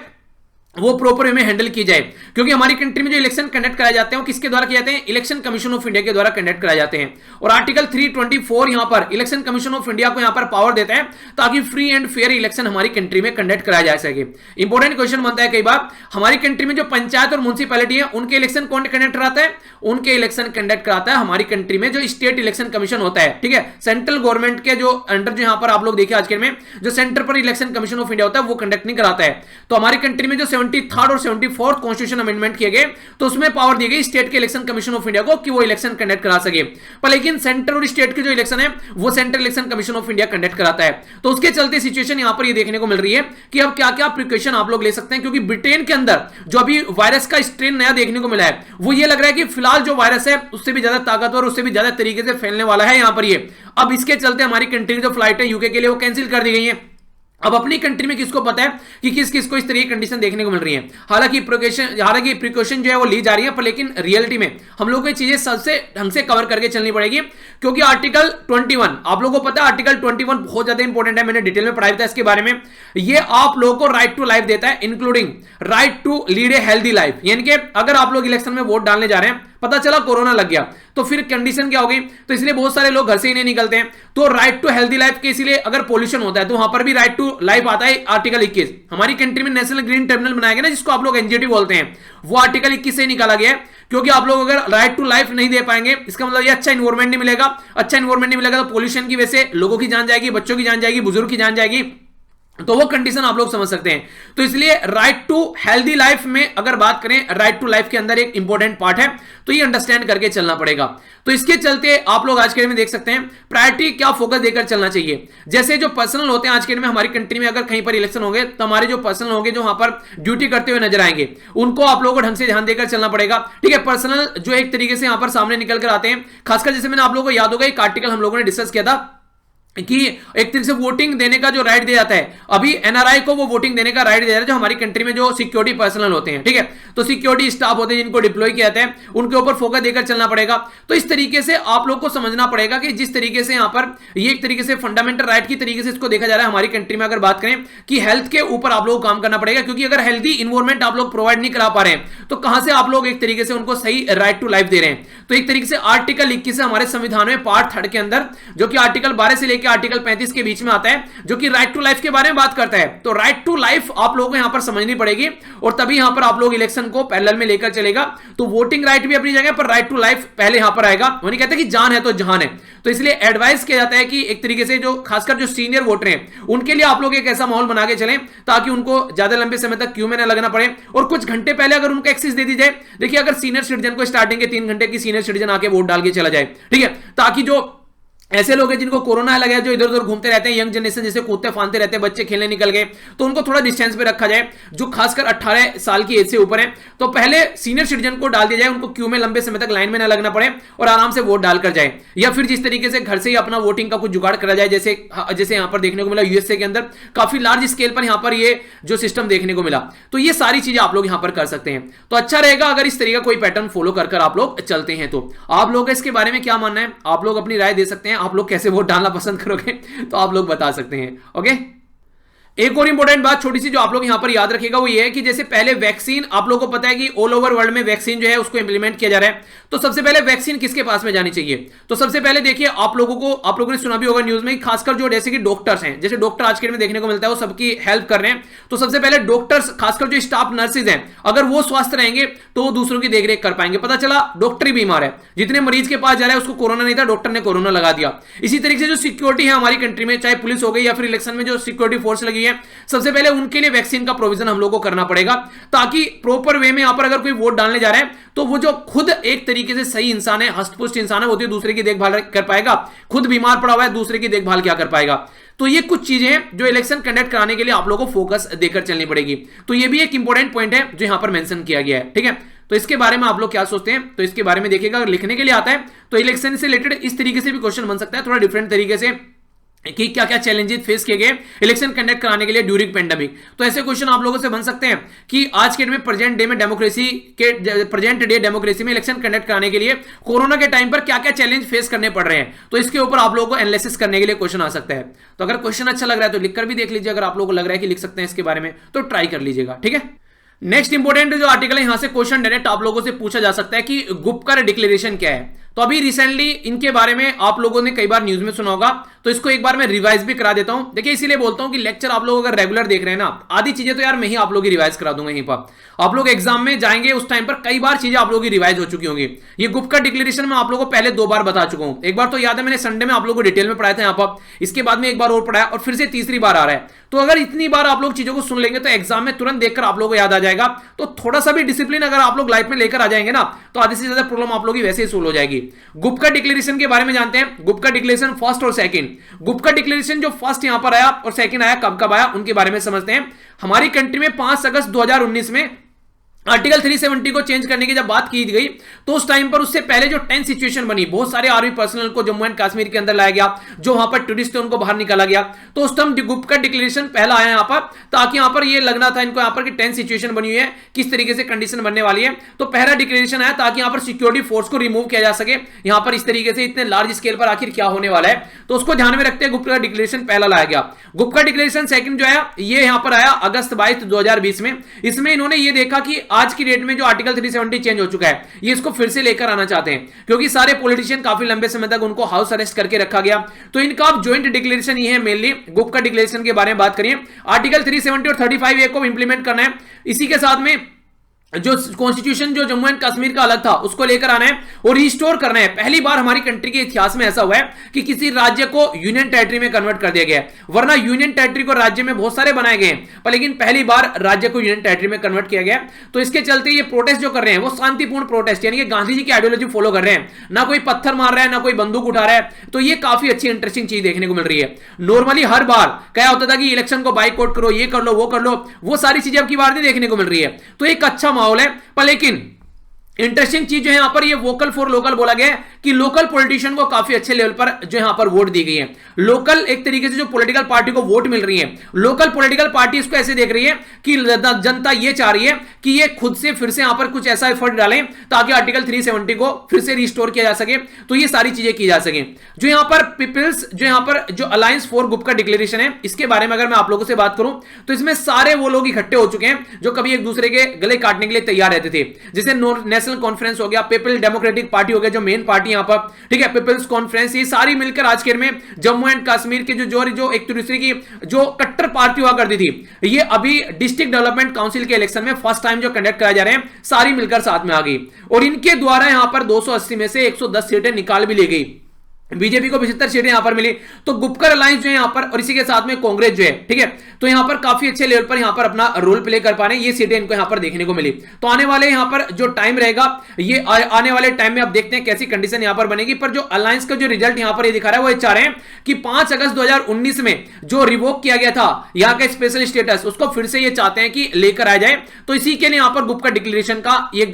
वो प्रॉपर वे में हैंडल की जाए, क्योंकि हमारी कंट्री में जो इलेक्शन कंडक्ट कराए जाते हैं वो किसके द्वारा किए जाते हैं, इलेक्शन कमीशन ऑफ इंडिया के द्वारा कंडक्ट कराए जाते हैं। और आर्टिकल 324 यहां पर इलेक्शन कमीशन ऑफ इंडिया को यहां पर पावर देता है ताकि फ्री एंड फेयर इलेक्शन हमारी कंट्री में कंडक्ट कराया जा सके। इंपॉर्टेंट क्वेश्चन बनता है कई बार, हमारी कंट्री में जो पंचायत और म्युनिसिपैलिटी है उनके इलेक्शन कौन कंडक्ट कराता है, उनके इलेक्शन कंडक्ट कराता है हमारी कंट्री में जो स्टेट इलेक्शन कमीशन होता है, ठीक है, सेंट्रल गवर्नमेंट के जो अंडर जो यहां पर आप लोग देखिए आज के में जो सेंटर पर इलेक्शन कमीशन ऑफ इंडिया होता है वो कंडक्ट नहीं कराता है। तो हमारी कंट्री में जो 73rd और 74th कॉन्स्टिट्यूशन अमेंडमेंट किए गए तो उसमें पावर दी गई स्टेट के इलेक्शन कमीशन ऑफ इंडिया को कि वो इलेक्शन कंडक्ट करा सके, पर लेकिन सेंटर और स्टेट के जो इलेक्शन है वो central election commission of India conduct कराता है। तो उसके चलते सिचुएशन यहां पर ये देखने को मिल रही है कि अब क्या क्या प्रिकॉशन आप लोग ले सकते हैं, क्योंकि ब्रिटेन के अंदर जो अभी वायरस का स्ट्रेन नया देखने को मिला है वो ये लग रहा है कि फिलहाल जो वायरस है उससे भी ज्यादा ताकतवर, उससे भी ज्यादा तरीके से फैलने वाला है यहां पर ये। अब इसके चलते हमारी कंट्री की जो फ्लाइट है यूके के लिए वो कैंसिल कर दी गई है। अब अपनी कंट्री में किसको पता है कि किस किस को इस तरह की कंडीशन देखने को मिल रही है। हालांकि प्रिकॉशन जो है वो ली जा रही है, पर लेकिन रियलिटी में हम लोग को ये चीजें सबसे ढंग से कवर करके चलनी पड़ेगी, क्योंकि आर्टिकल 21 आप लोगों को पता है, आर्टिकल 21 बहुत ज्यादा इंपॉर्टेंट है, मैंने डिटेल में पढ़ाया था इसके बारे में। ये आप लोगों को राइट टू लाइफ देता है, including right to lead a healthy life. यानी कि अगर आप लोग इलेक्शन में वोट डालने जा रहे हैं, पता चला कोरोना लग गया तो फिर कंडीशन क्या होगी, तो इसलिए बहुत सारे लोग घर से ही नहीं निकलते हैं। तो राइट टू हेल्दी लाइफ के इसलिए अगर पोल्यूशन होता है तो वहां पर भी राइट टू लाइफ आता है आर्टिकल 21। हमारी कंट्री में नेशनल ग्रीन ट्रिब्यूनल बनाया गया ना, जिसको आप लोग एनजीटी बोलते हैं, वो आर्टिकल 21 से निकाला गया है। क्योंकि आप लोग अगर राइट टू लाइफ नहीं दे पाएंगे, इसका मतलब ये अच्छा इन्वायरमेंट नहीं मिलेगा, अच्छा इन्वायरमेंट नहीं मिलेगा तो पोल्यूशन की वजह से लोगों की जान जाएगी, बच्चों की जान जाएगी, बुजुर्ग की जान जाएगी, तो वो कंडीशन आप लोग समझ सकते हैं। तो इसलिए राइट टू हेल्दी लाइफ में अगर बात करें, राइट टू लाइफ के अंदर एक इंपॉर्टेंट पार्ट है, तो ये अंडरस्टैंड करके चलना पड़ेगा। तो इसके चलते आप लोग आज के दिन में देख सकते हैं प्रायोरिटी क्या फोकस देकर चलना चाहिए। जैसे जो पर्सनल होते हैं आज के दिन में हमारी कंट्री में अगर कहीं पर इलेक्शन होंगे तो हमारे जो पर्सनल होंगे जो वहां पर ड्यूटी करते हुए नजर आएंगे, उनको आप लोगों को ढंग से ध्यान देकर चलना पड़ेगा, ठीक है। पर्सनल जो एक तरीके से यहां पर सामने निकल कर आते हैं, खासकर जैसे मैंने आप लोगों को याद होगा एक आर्टिकल हम लोगों ने डिस्कस किया था कि एक तरीके से वोटिंग देने का जो राइट दिया जाता है, अभी एनआरआई को वो वोटिंग देने का राइट दिया जाता है जो हमारी कंट्री में जो सिक्योरिटी पर्सनल होते हैं, ठीक है। तो सिक्योरिटी स्टाफ होते हैं जिनको डिप्लॉय किया जाता है, उनके ऊपर फोकस देकर चलना पड़ेगा। तो इस तरीके से आप लोग को समझना पड़ेगा कि जिस तरीके से यहां पर ये एक तरीके से फंडामेंटल राइट की तरीके से इसको देखा जा रहा है हमारी कंट्री में, अगर बात करें कि हेल्थ के ऊपर आप लोग काम करना पड़ेगा, क्योंकि अगर हेल्थी इन्वायरमेंट आप लोग प्रोवाइड नहीं करा पा रहे हैं तो कहां से आप लोग एक तरीके से उनको सही राइट टू लाइफ दे रहे हैं। तो एक तरीके से आर्टिकल 21 से हमारे संविधान में पार्ट 3 के अंदर, जो कि आर्टिकल 12 से लेकर आर्टिकल 35 के बीच में आता है, जो कि राइट टू लाइफ के बारे में बात करता है। तो राइट टू लाइफ आप लोगों को यहां पर समझनी पड़ेगी और तभी यहां पर आप लोग इलेक्शन को पैरेलल में लेकर चलेगा। तो वोटिंग राइट भी अपनी जगह पर, राइट टू लाइफ पहले यहां पर आएगा। वो नहीं कहते कि जान है तो जहान है। तो इसलिए एडवाइस किया जाता है कि एक तरीके से जो खासकर जो सीनियर वोटर हैं उनके लिए आप लोग एक ऐसा माहौल बना के चलें ताकि उनको ज्यादा लंबे समय तक क्यू में न लगना पड़े, और कुछ घंटे पहले अगर उनको एक्सेस दे दी जाए। देखिए अगर सीनियर सिटीजन को स्टार्टिंग के 3 घंटे की सीनियर सिटीजन आके वोट डाल के चला जाए, ठीक है, ताकि जो ऐसे लोग हैं जिनको कोरोना लगा है, जो इधर उधर घूमते रहते हैं, यंग जनरेशन जैसे कूदते फांदते रहते हैं, बच्चे खेलने निकल गए, तो उनको थोड़ा डिस्टेंस पे रखा जाए। जो खासकर 18 साल की एज से ऊपर है तो पहले सीनियर सिटीजन को डाल दिया जाए, उनको क्यू में लंबे समय तक लाइन में ना लगना पड़े और आराम से वोट डालकर जाए। या फिर जिस तरीके से घर से ही अपना वोटिंग का कुछ जुगाड़ करा जाए, जैसे यहां पर देखने को मिला यूएसए के अंदर काफी लार्ज स्केल पर यहां पर ये जो सिस्टम देखने को मिला। तो ये सारी चीजें आप लोग यहां पर कर सकते हैं। तो अच्छा रहेगा अगर इस तरीके का कोई पैटर्न फॉलो कर आप लोग चलते हैं। तो आप लोग इसके बारे में क्या मानना है, आप लोग अपनी राय दे सकते हैं। आप लोग कैसे वोट डालना पसंद करोगे तो आप लोग बता सकते हैं। ओके, एक और इंपॉर्टेंट बात छोटी सी जो आप लोग यहां पर याद रखिएगा वो ये है कि जैसे पहले वैक्सीन, आप लोगों को पता है कि ऑल ओवर वर्ल्ड में वैक्सीन जो है उसको इंप्लीमेंट किया जा रहा है। तो सबसे पहले वैक्सीन किसके पास में जानी चाहिए, तो सबसे पहले देखिए आप लोगों ने सुना भी होगा न्यूज में, खासकर जो जैसे कि डॉक्टर्स हैं, जैसे डॉक्टर आज के डेट में देखने को मिलता है वो सबकी हेल्प कर रहे हैं। तो सबसे पहले डॉक्टर्स, खासकर जो स्टाफ नर्सेज हैं, अगर वो स्वस्थ रहेंगे तो वो दूसरों की देखरेख कर पाएंगे। पता चला डॉक्टर ही बीमार है, जितने मरीज के पास जा रहा है उसको कोरोना नहीं था, डॉक्टर ने कोरोना लगा दिया। इसी तरीके से जो सिक्योरिटी है हमारी कंट्री में, चाहे पुलिस हो गई या फिर इलेक्शन में जो सिक्योरिटी फोर्स लगी है, सबसे पहले उनके लिए वैक्सीन का प्रोविजन हम लोग को करना पड़ेगा, ताकि प्रॉपर वे में यहां पर अगर कोई वोट डालने जा रहा है तो वो जो खुद एक तरीके से सही इंसान है, हष्टपुष्ट इंसान है, वो दूसरे की देखभाल कर पाएगा। खुद बीमार पड़ा हुआ है, दूसरे की देखभाल क्या कर पाएगा। तो ये कुछ चीजें हैं जो इलेक्शन कंडक्ट कराने के लिए आप लोगों को फोकस देकर चलनी पड़ेगी। तो ये भी एक इंपॉर्टेंट पॉइंट है जो यहां पर मेंशन किया गया है, ठीक है। तो इसके बारे में आप लोग क्या सोचते हैं, तो इसके बारे में देखिएगा। अगर लिखने के लिए आता है तो इलेक्शन से रिलेटेड इस तरीके से भी क्वेश्चन बन सकता है, थोड़ा डिफरेंट तरीके से, कि क्या क्या चैलेंजेस फेस किए गए इलेक्शन कंडक्ट कराने के लिए ड्यूरिंग पेंडेमिक। तो ऐसे क्वेश्चन आप लोगों से बन सकते हैं कि आज के में प्रेजेंट डे डेमोक्रेसी में इलेक्शन कंडक्ट कराने के लिए कोरोना के टाइम पर क्या क्या चैलेंज फेस करने पड़ रहे हैं। तो इसके ऊपर आप लोगों को एनालिसिस करने के लिए क्वेश्चन आ सकता है। तो अगर क्वेश्चन अच्छा लग रहा है तो लिखकर भी देख लीजिए, अगर आप लोगों को लग रहा है कि लिख सकते हैं इसके बारे में तो ट्राई कर लीजिएगा, ठीक है। नेक्स्ट इंपोर्टेंट जो आर्टिकल है, यहां से क्वेश्चन डायरेक्ट आप लोगों से पूछा जा सकता है कि गुपकर डिक्लेरेशन क्या है। तो अभी रिसेंटली इनके बारे में आप लोगों ने कई बार न्यूज में सुना होगा, तो इसको एक बार मैं रिवाइज भी करा देता हूं। देखिए इसीलिए बोलता हूं कि लेक्चर आप लोग अगर रेगुलर देख रहे हैं ना, आधी चीजें तो यार मैं ही आप लोग की रिवाइज करा दूंगा यहीं पर। आप लोग एग्जाम में जाएंगे उस टाइम पर कई बार चीजें आप लोगों की रिवाइज हो चुकी होंगी। ये गुपकर डिक्लेरेशन में आप लोगों को पहले 2 बार बता चुका हूं। एक बार तो याद है मैंने संडे में आप लोगों को डिटेल में पढ़ाया था यहाँ पर, इसके बाद में एक बार और पढ़ाया और फिर से तीसरी बार आ रहा है। तो अगर इतनी बार आप लोग चीजों को सुन लेंगे तो एग्जाम में तुरंत देखकर आप लोगों को याद आ जाएगा। तो थोड़ा सा भी डिसिप्लिन अगर आप लोग लाइफ में लेकर आ जाएंगे ना, तो आधी से ज्यादा प्रॉब्लम आप लोग की वैसे ही सोल्व हो जाएगी। गुपकर डिक्लेरेशन के बारे में जानते हैं। गुपकर डिक्लेरेशन फर्स्ट और सेकंड, गुपकर डिक्लेरेशन जो फर्स्ट यहां पर आया और सेकंड आया, कब कब आया उनके बारे में समझते हैं। हमारी कंट्री में 5 अगस्त 2019 में आर्टिकल 370 को चेंज करने की जब बात की गई, तो उस टाइम पर उससे पहले जो टेंस सिचुएशन बनी, बहुत सारे आर्मी पर्सनल को जम्मू एंड कश्मीर के अंदर लाया गया, जो वहां पर टूरिस्ट थे उनको बाहर निकाला गया। तो उस टाइम गुपकर डिक्लेरेशन पहला आया यहां पर, ताकि यहां पर ये लगना था इनको यहां पर कि टेंस सिचुएशन बनी हुई है, किस तरीके से कंडीशन बनने वाली है। तो पहला डिक्लेरेशन आया ताकि यहां पर सिक्योरिटी फोर्स को रिमूव किया जा सके। यहां पर इस तरीके से इतने लार्ज स्केल पर आखिर क्या होने वाला है, तो उसको ध्यान में रखते हुए गुपकर डिक्लेरेशन पहला लाया गया। गुपकर डिक्लेरेशन सेकंड जो आया, ये यहां पर आया अगस्त 22, 2020 में। इसमें इन्होंने ये देखा कि आज की डेट में जो आर्टिकल 370 चेंज हो चुका है, ये इसको फिर से लेकर आना चाहते हैं, क्योंकि सारे पॉलिटिशियन काफी लंबे समय तक उनको हाउस अरेस्ट करके रखा गया। तो इनका अब ज्वाइंट डिक्लेरेशन ये है, मेनली गुपकर डिक्लेरेशन के बारे में बात करिए। आर्टिकल 370 और 35A को इंप्लीमेंट करना है। इसी के साथ में जो कॉन्स्टिट्यूशन जो जम्मू एंड कश्मीर का अलग था उसको लेकर आना है और रिस्टोर करना है। पहली बार हमारी कंट्री के इतिहास में ऐसा हुआ है कि किसी राज्य को यूनियन टेरिटरी में कन्वर्ट कर दिया गया है। वरना यूनियन टेरिटरी को राज्य में बहुत सारे बनाए गए हैं, पर लेकिन पहली बार राज्य को यूनियन टेरिटरी में कन्वर्ट किया गया। तो इसके चलते ये प्रोटेस्ट जो कर रहे हैं वो शांतिपूर्ण प्रोटेस्ट, यानी कि गांधी जी की आइडियोलॉजी फॉलो कर रहे हैं, ना कोई पत्थर मार रहा है ना कोई बंदूक उठा रहा है। तो ये काफी अच्छी इंटरेस्टिंग चीज देखने को मिल रही है। नॉर्मली हर बार क्या होता था कि इलेक्शन को बाइकआउट करो, ये कर लो वो कर लो, वो सारी चीजें अब की बार नहीं देखने को मिल रही है। तो एक अच्छा माहौल है। पर लेकिन इंटरेस्टिंग चीज जो है यहां पर ये वोकल फॉर लोकल बोला गया है कि लोकल पॉलिटिशियन को काफी अच्छे लेवल पर जो यहां पर वोट दी गई है। लोकल एक तरीके से जो पॉलिटिकल पार्टी को वोट मिल रही है, लोकल पॉलिटिकल पार्टी इसको ऐसे देख रही है कि जनता ये चाह रही है कि ये खुद से फिर से यहां पर कुछ ऐसा एफर्ट डालें ताकि आर्टिकल 370 को फिर से रिस्टोर किया जा सके। तो ये सारी चीजें की जा सके। जो यहां पर पीपल्स जो यहां पर जो अलायंस फॉर गुपकर डिक्लेरेशन है, इसके बारे में अगर मैं आप लोगों से बात करूं तो इसमें सारे वो लोग इकट्ठे हो चुके हैं जो कभी एक दूसरे के गले काटने के लिए तैयार रहते थे। जैसे नेशनल कॉन्फ्रेंस हो गया, पीपल डेमोक्रेटिक पार्टी हो गया जो मेन पार्टी यहां पर, ठीक है, पीपल्स कॉन्फ्रेंस, ये सारी मिलकर आज के में जम्मू एंड कश्मीर के जो एक दूसरे की जो कट्टर पार्टी हुआ करती थी, ये अभी डिस्ट्रिक्ट डेवलपमेंट काउंसिल के इलेक्शन में फर्स्ट टाइम जो कंडक्ट कराए जा रहे हैं, सारी मिलकर साथ में आ गई और इनके द्वारा यहां पर 280 में से 110 सीटें निकाल भी ली गई। बीजेपी को 75 सीटें यहां पर मिली। तो गुपकर अलायंस जो है यहां पर, और इसी के साथ में कांग्रेस जो है, ठीक है, तो यहां पर काफी अच्छे लेवल पर यहां पर अपना रोल प्ले कर पा रहे हैं। ये सीटें इनको यहां पर देखने को मिली। तो आने वाले यहां पर जो टाइम रहेगा, ये आने वाले टाइम में अब देखते हैं कैसी कंडीशन यहां पर बनेगी। पर जो अलायंस का जो रिजल्ट यहां पर ये दिखा रहा है, वो चाह रहे हैं कि 5 अगस्त 2019 में जो रिवोक किया गया था यहां का स्पेशल स्टेटस, उसको फिर से ये चाहते हैं कि लेकर आ जाए। तो इसी के लिए यहां पर गुपकर डिक्लेरेशन का ये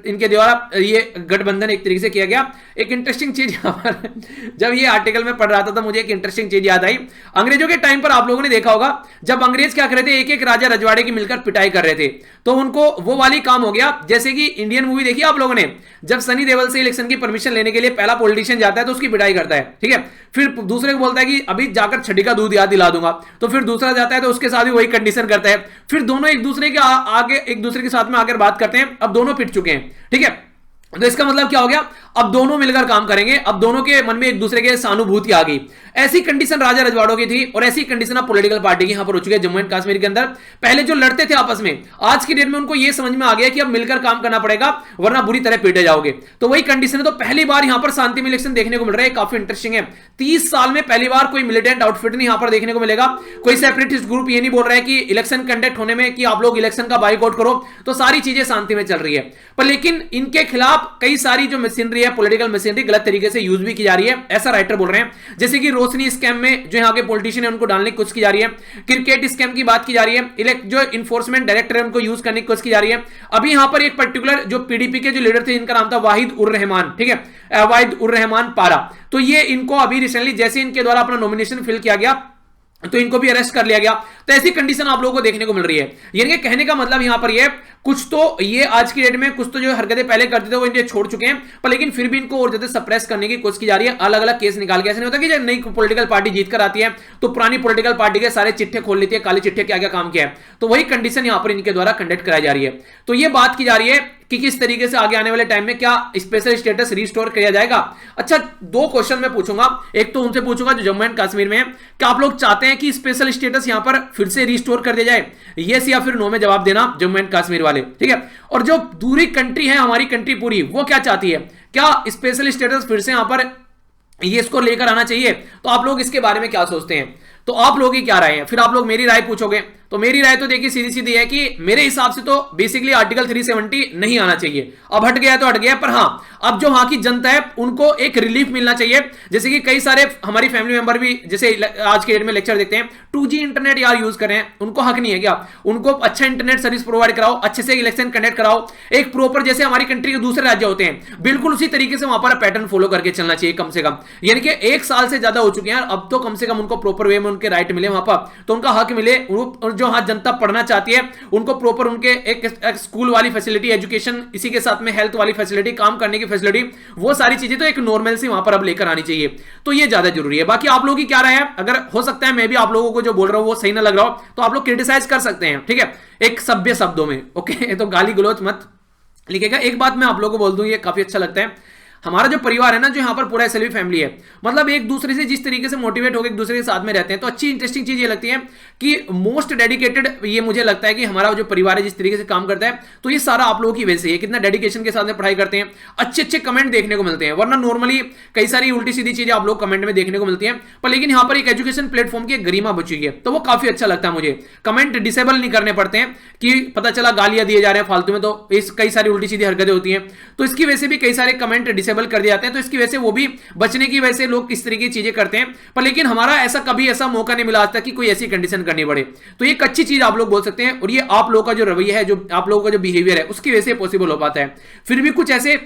इनके द्वारा ये गठबंधन एक तरीके से किया गया। एक इंटरेस्टिंग चीज यहां पर जब ये आर्टिकल में पढ़ रहा था तो मुझे एक इंटरेस्टिंग चीज याद आई। अंग्रेजों के टाइम पर आप लोगों ने देखा होगा, जब अंग्रेज क्या कर रहे थे, एक एक राजा रजवाड़े की मिलकर पिटाई कर रहे थे, तो उनको वो वाली काम हो गया। जैसे कि इंडियन मूवी देखी आप लोगों ने, जब सनी देओल से इलेक्शन की परमिशन लेने के लिए पहला पॉलिटिशियन जाता है तो उसकी पिटाई करता है, ठीक है, फिर दूसरे को बोलता है कि अभी जाकर छठी का दूध याद दिला दूंगा, तो फिर दूसरा जाता है तो उसके साथ भी वही कंडीशन करता है। फिर दोनों एक दूसरे के आगे एक दूसरे के साथ में आकर बात करते हैं। अब दोनों पिट चुके हैं, ठीक है, तो इसका मतलब क्या हो गया, अब दोनों मिलकर काम करेंगे। अब दोनों के मन में एक दूसरे के सहानुभूति आ गई। ऐसी कंडीशन राजा रजवाड़ों की थी और ऐसी कंडीशन अब पॉलिटिकल पार्टी की यहां पर हो चुकी है जम्मू एंड कश्मीर के अंदर। पहले जो लड़ते थे आपस में, आज की डेट में उनको यह समझ में आ गया कि अब मिलकर काम करना पड़ेगा वरना बुरी तरह पीटे जाओगे। तो वही कंडीशन है। तो पहली बार यहां पर शांति में इलेक्शन देखने को मिल रहा है, काफी इंटरेस्टिंग है। 30 साल में पहली बार कोई मिलिटेंट आउटफिट नहीं यहां पर देखने को मिलेगा। कोई सेपरेटिस्ट ग्रुप ये नहीं बोल रहा है कि इलेक्शन कंडक्ट होने में कि आप लोग इलेक्शन का बाइकआउट करो। तो सारी चीजें शांति में चल रही है। पर लेकिन इनके खिलाफ कई सारी जो मशीनरी है, पॉलिटिकल मशीनरी गलत तरीके से यूज भी की जा रही है, ऐसा राइटर बोल रहे हैं। जैसे कि रोशनी स्कैम में जो यहां के पॉलिटिशियन है उनको डालने की कोशिश की जा रही है। क्रिकेट स्कैम की बात की जा रही है। जो इन्फोर्समेंट डायरेक्टर है उनको यूज करने की कोशिश की जा रही है। अभी यहां पर एक पर्टिकुलर जो पीडीपी के जो लीडर थे, इनका नाम था वाहिद उर रहमान, ठीक है, वाहिद उर रहमान पारा। तो ये इनको अभी रिसेंटली जैसे इनके द्वारा अपना नॉमिनेशन फिल किया गया, तो इनको भी अरेस्ट कर लिया गया। तो ऐसी कंडीशन आप लोगों को देखने को मिल रही है। यानी कि कहने का मतलब यहां पर ये कुछ तो ये आज की डेट में कुछ तो जो हरकतें पहले करते थे वो इन्हें छोड़ चुके हैं, पर लेकिन फिर भी इनको और ज्यादा सप्रेस करने की कोशिश की जा रही है, अलग अलग केस निकाल के। ऐसा नहीं होता कि जब नई पॉलिटिकल पार्टी जीत कर आती है तो पुरानी पॉलिटिकल पार्टी के सारे चिट्ठे खोल लेती है, काले चिट्ठे क्या क्या काम किया है, तो वही कंडीशन यहां पर इनके द्वारा कंडक्ट कराई जा रही है। तो ये बात की जा रही है कि किस तरीके से आगे आने वाले टाइम में क्या स्पेशल स्टेटस रिस्टोर किया जाएगा। अच्छा, दो क्वेश्चन मैं पूछूंगा, एक तो उनसे पूछूंगा जो जम्मू एंड कश्मीर में है, क्या आप लोग चाहते हैं कि स्पेशल स्टेटस यहां पर फिर से रिस्टोर कर दिया जाए, यस या फिर नो में जवाब देना जम्मू एंड कश्मीर वाले, ठीक है। और जो दूसरी कंट्री है हमारी कंट्री पूरी, वो क्या चाहती है, क्या स्पेशल स्टेटस फिर से यहां पर ये इसको लेकर आना चाहिए, तो आप लोग इसके बारे में क्या सोचते हैं, तो आप लोग की क्या राय है। फिर आप लोग मेरी राय पूछोगे, तो मेरी राय तो देखिए सीधी सीधी है कि मेरे हिसाब से तो बेसिकली आर्टिकल 370 नहीं आना चाहिए। अब हट गया तो हट गया, पर हां अब जो वहां की जनता है उनको एक रिलीफ मिलना चाहिए। जैसे कि कई सारे हमारी फैमिली मेंबर भी जैसे आज के डेट में लेक्चर देखते हैं 2G इंटरनेट यार यूज करें, उनको हक नहीं है क्या, उनको अच्छा इंटरनेट सर्विस प्रोवाइड कराओ, अच्छे से इलेक्शन कंडक्ट कराओ, एक प्रॉपर जैसे हमारी कंट्री के दूसरे राज्य होते हैं बिल्कुल उसी तरीके से वहां पर पैटर्न फॉलो करके चलना चाहिए कम से कम। यानी कि 1 साल से ज्यादा हो चुके हैं, अब तो कम से कम उनको प्रॉपर वे में उनके राइट मिले वहां पर, तो उनका हक मिले। जो हाँ जनता पढ़ना चाहती है उनको प्रॉपर उनके एक स्कूल वाली फैसिलिटी, एजुकेशन, इसी के साथ में हेल्थ वाली फैसिलिटी, काम करने की फैसिलिटी, वो सारी चीजें तो एक नॉर्मल सी वहां पर अब लेकर आनी चाहिए। तो ये ज्यादा जरूरी है। बाकी आप लोगों की क्या राय है, अगर हो सकता है मैं भी आप लोगों को जो बोल रहा हूं वो सही ना लग रहा हो तो आप लोग क्रिटिसाइज कर सकते हैं, ठीक है, एक सभ्य शब्दों में, ओके। तो गाली गलौज मत लिखेगा। एक बात मैं आप लोगों को बोल दूं, ये काफी अच्छा लगता है, हमारा जो परिवार है ना, जो यहाँ पर पूरा एसएलवी फैमिली है, मतलब एक दूसरे से जिस तरीके से मोटिवेट होकर एक दूसरे के साथ में रहते हैं, तो अच्छी इंटरेस्टिंग चीज ये लगती है कि मोस्ट डेडिकेटेड ये मुझे लगता है कि हमारा जो परिवार है जिस तरीके से काम करता है, तो ये सारा आप लोगों की वजह से है, कितना डेडिकेशन के साथ में पढ़ाई करते हैं, अच्छे अच्छे कमेंट देखने को मिलते हैं। वरना नॉर्मली कई सारी उल्टी सीधी चीजें आप लोग कमेंट में देखने को मिलती है, पर लेकिन यहाँ पर एक एजुकेशन प्लेटफॉर्म की गरिमा बची है, तो वो काफी अच्छा लगता है मुझे। कमेंट डिसेबल नहीं करने पड़ते हैं कि पता चला गालियां दिए जा रहे हैं फालतू में, तो इस कई सारी उल्टी सीधी हरकतें होती हैं, तो इसकी वजह से भी कई सारे कमेंट डिसेबल कर दिए जाते हैं। तो इसकी वजह से वो भी बचने की वजह से लोग इस तरीके की चीजें करते हैं, पर लेकिन हमारा ऐसा कभी ऐसा मौका नहीं मिला आज तक कि कोई ऐसी कंडीशन करनी पड़े। तो ये एक अच्छी चीज आप लोग बोल सकते हैं, और ये आप लोगों का जो रवैया है, जो आप लोगों का जो बिहेवियर है, उसकी वजह से पॉसिबल हो पाता है। फिर भी कुछ ऐसे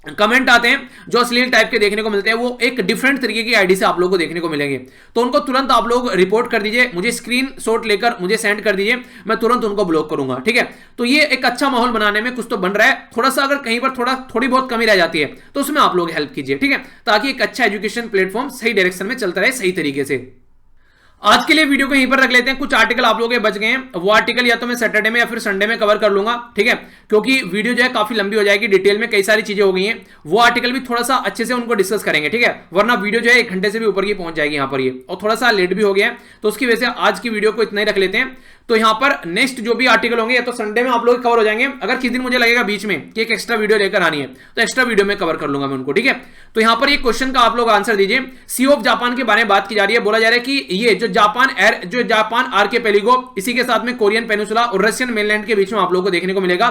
कमेंट आते हैं जो अश्लील टाइप के देखने को मिलते हैं, वो एक डिफरेंट तरीके की आईडी से आप लोगों को देखने को मिलेंगे, तो उनको तुरंत आप लोग रिपोर्ट कर दीजिए, मुझे स्क्रीनशॉट लेकर मुझे सेंड कर दीजिए, मैं तुरंत उनको ब्लॉक करूंगा, ठीक है। तो ये एक अच्छा माहौल बनाने में कुछ तो बन रहा है, थोड़ा सा अगर कहीं पर थोड़ी बहुत कमी रह जाती है तो उसमें आप लोग हेल्प कीजिए, ठीक है, ताकि एक अच्छा एजुकेशन प्लेटफॉर्म सही डायरेक्शन में चलता रहे सही तरीके से। आज के लिए वीडियो को यहीं पर रख लेते हैं। कुछ आर्टिकल आप लोगों के बच गए हैं, वो आर्टिकल या तो मैं सैटरडे में या फिर संडे में कवर कर लूंगा, ठीक है, क्योंकि वीडियो जो है काफी लंबी हो जाएगी, डिटेल में कई सारी चीजें हो गई हैं, वो आर्टिकल भी थोड़ा सा अच्छे से उनको डिस्कस करेंगे, ठीक है, वरना वीडियो जो है 1 घंटे से भी ऊपर की पहुंच जाएगी यहाँ पर ये, और थोड़ा सा लेट भी हो गया है, तो उसकी वजह से आज की वीडियो को इतना ही रख लेते हैं। तो यहाँ पर नेक्स्ट जो भी आर्टिकल होंगे या तो संडे में आप लोग कवर हो जाएंगे, अगर किस दिन मुझे लगेगा बीच में कि एक एक्स्ट्रा वीडियो लेकर आनी है तो एक्स्ट्रा वीडियो में कवर कर लूंगा मैं उनको, ठीक है। तो यहाँ पर एक क्वेश्चन का आप लोग आंसर दीजिए। सी ऑफ जापान के बारे में बात की जा रही है, बोला जा रहा है कि ये जो जापान आर्किपेलागो, इसी के साथ में कोरियन पेनिनसुला और रशियन मेनलैंड के बीच में आप लोगों को देखने को मिलेगा।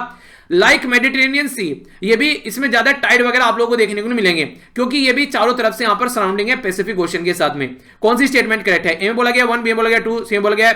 लाइक मेडिटेरेनियन सी, ये भी इसमें ज्यादा टाइड वगैरह आप लोगों को देखने को नहीं मिलेंगे, क्योंकि ये भी चारों तरफ से यहां पर सराउंडिंग है पैसिफिक ओशन के साथ में। कौन सी स्टेटमेंट करेक्ट है, ए में बोला गया 1, बी में बोला गया 2, सी में बोला गया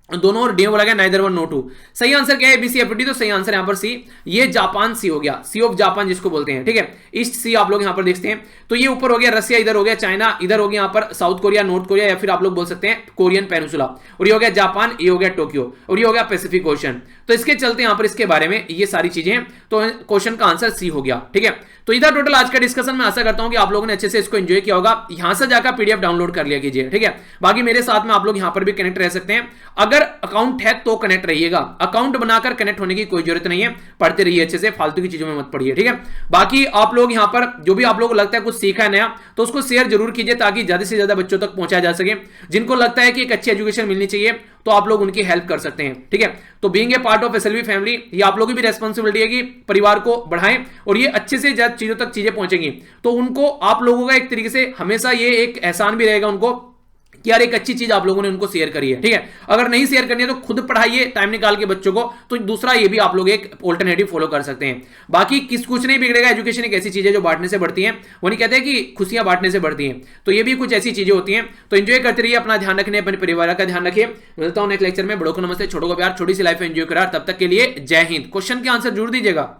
दोनों, और डी में बोला गया नाइदर 1 नो 2। सही आंसर क्या है, BCFD, तो सही आंसर यहां पर सी, ये जापान सी हो गया, सी ऑफ जापान जिसको बोलते हैं, ठीक है। ईस्ट सी आप लोग यहां पर देखते हैं, तो ये ऊपर हो गया रसिया, इधर हो गया चाइना, इधर हो गया यहां पर साउथ कोरिया, नॉर्थ कोरिया, या फिर आप लोग बोल सकते हैं कोरियन पेनिनसुला, और ये हो गया जापान, ये हो गया टोक्यो, और ये हो गया पैसिफिक ओशन। तो इसके चलते यहां पर इसके बारे में ये सारी चीजें हैं, तो क्वेश्चन का आंसर सी हो गया, ठीक है। तो इधर टोटल आज का डिस्कशन मैं आशा करता हूं कि आप लोगों ने अच्छे से इसको एंजॉय किया होगा। यहां से जाकर PDF डाउनलोड कर लिया कीजिए, ठीक है। बाकी मेरे साथ में आप लोग यहां पर भी कनेक्ट रह सकते हैं, अगर अकाउंट है तो कनेक्ट रहिएगा, अकाउंट बनाकर कनेक्ट होने की कोई जरूरत नहीं है, पढ़ते रहिए अच्छे से, फालतू की चीजों में मत पढ़िए, ठीक है। बाकी आप लोग यहां पर जो भी आप लोगों को लगता है कुछ सीखा है नया, तो उसको शेयर जरूर कीजिए ताकि ज्यादा से ज्यादा बच्चों तक पहुंचाया जा सके। जिनको लगता है कि एक अच्छी एजुकेशन मिलनी चाहिए तो आप लोग उनकी हेल्प कर सकते हैं, ठीक है। तो being a part of SLV family, ये आप लोगों की भी रेस्पॉन्सिबिलिटी है कि परिवार को बढ़ाएं और ये अच्छे से ज्यादा चीजों तक चीजें पहुंचेंगी, तो उनको आप लोगों का एक तरीके से हमेशा ये एक एहसान भी रहेगा उनको कि यार एक अच्छी चीज आप लोगों ने उनको शेयर करी है, ठीक है। अगर नहीं शेयर करनी है तो खुद पढ़ाइए टाइम निकाल के बच्चों को, तो दूसरा ये भी आप लोग एक ऑल्टरनेटिव फॉलो कर सकते हैं। बाकी कुछ नहीं बिगड़ेगा, एजुकेशन एक ऐसी चीज है जो बांटने से बढ़ती है, वो नहीं कहते हैं कि खुशियां बांटने से बढ़ती हैं, तो ये भी कुछ ऐसी चीजें होती हैं। तो एंजॉय करते रहिए, अपना ध्यान रखने, अपने परिवार का ध्यान रखिए। मिलता हूं नेक्स्ट लेक्चर में, बड़ों को नमस्ते, छोटों को प्यार, छोटी सी लाइफ एंजॉय करा, तब तक के लिए जय हिंद। क्वेश्चन के आंसर जरूर दीजिएगा।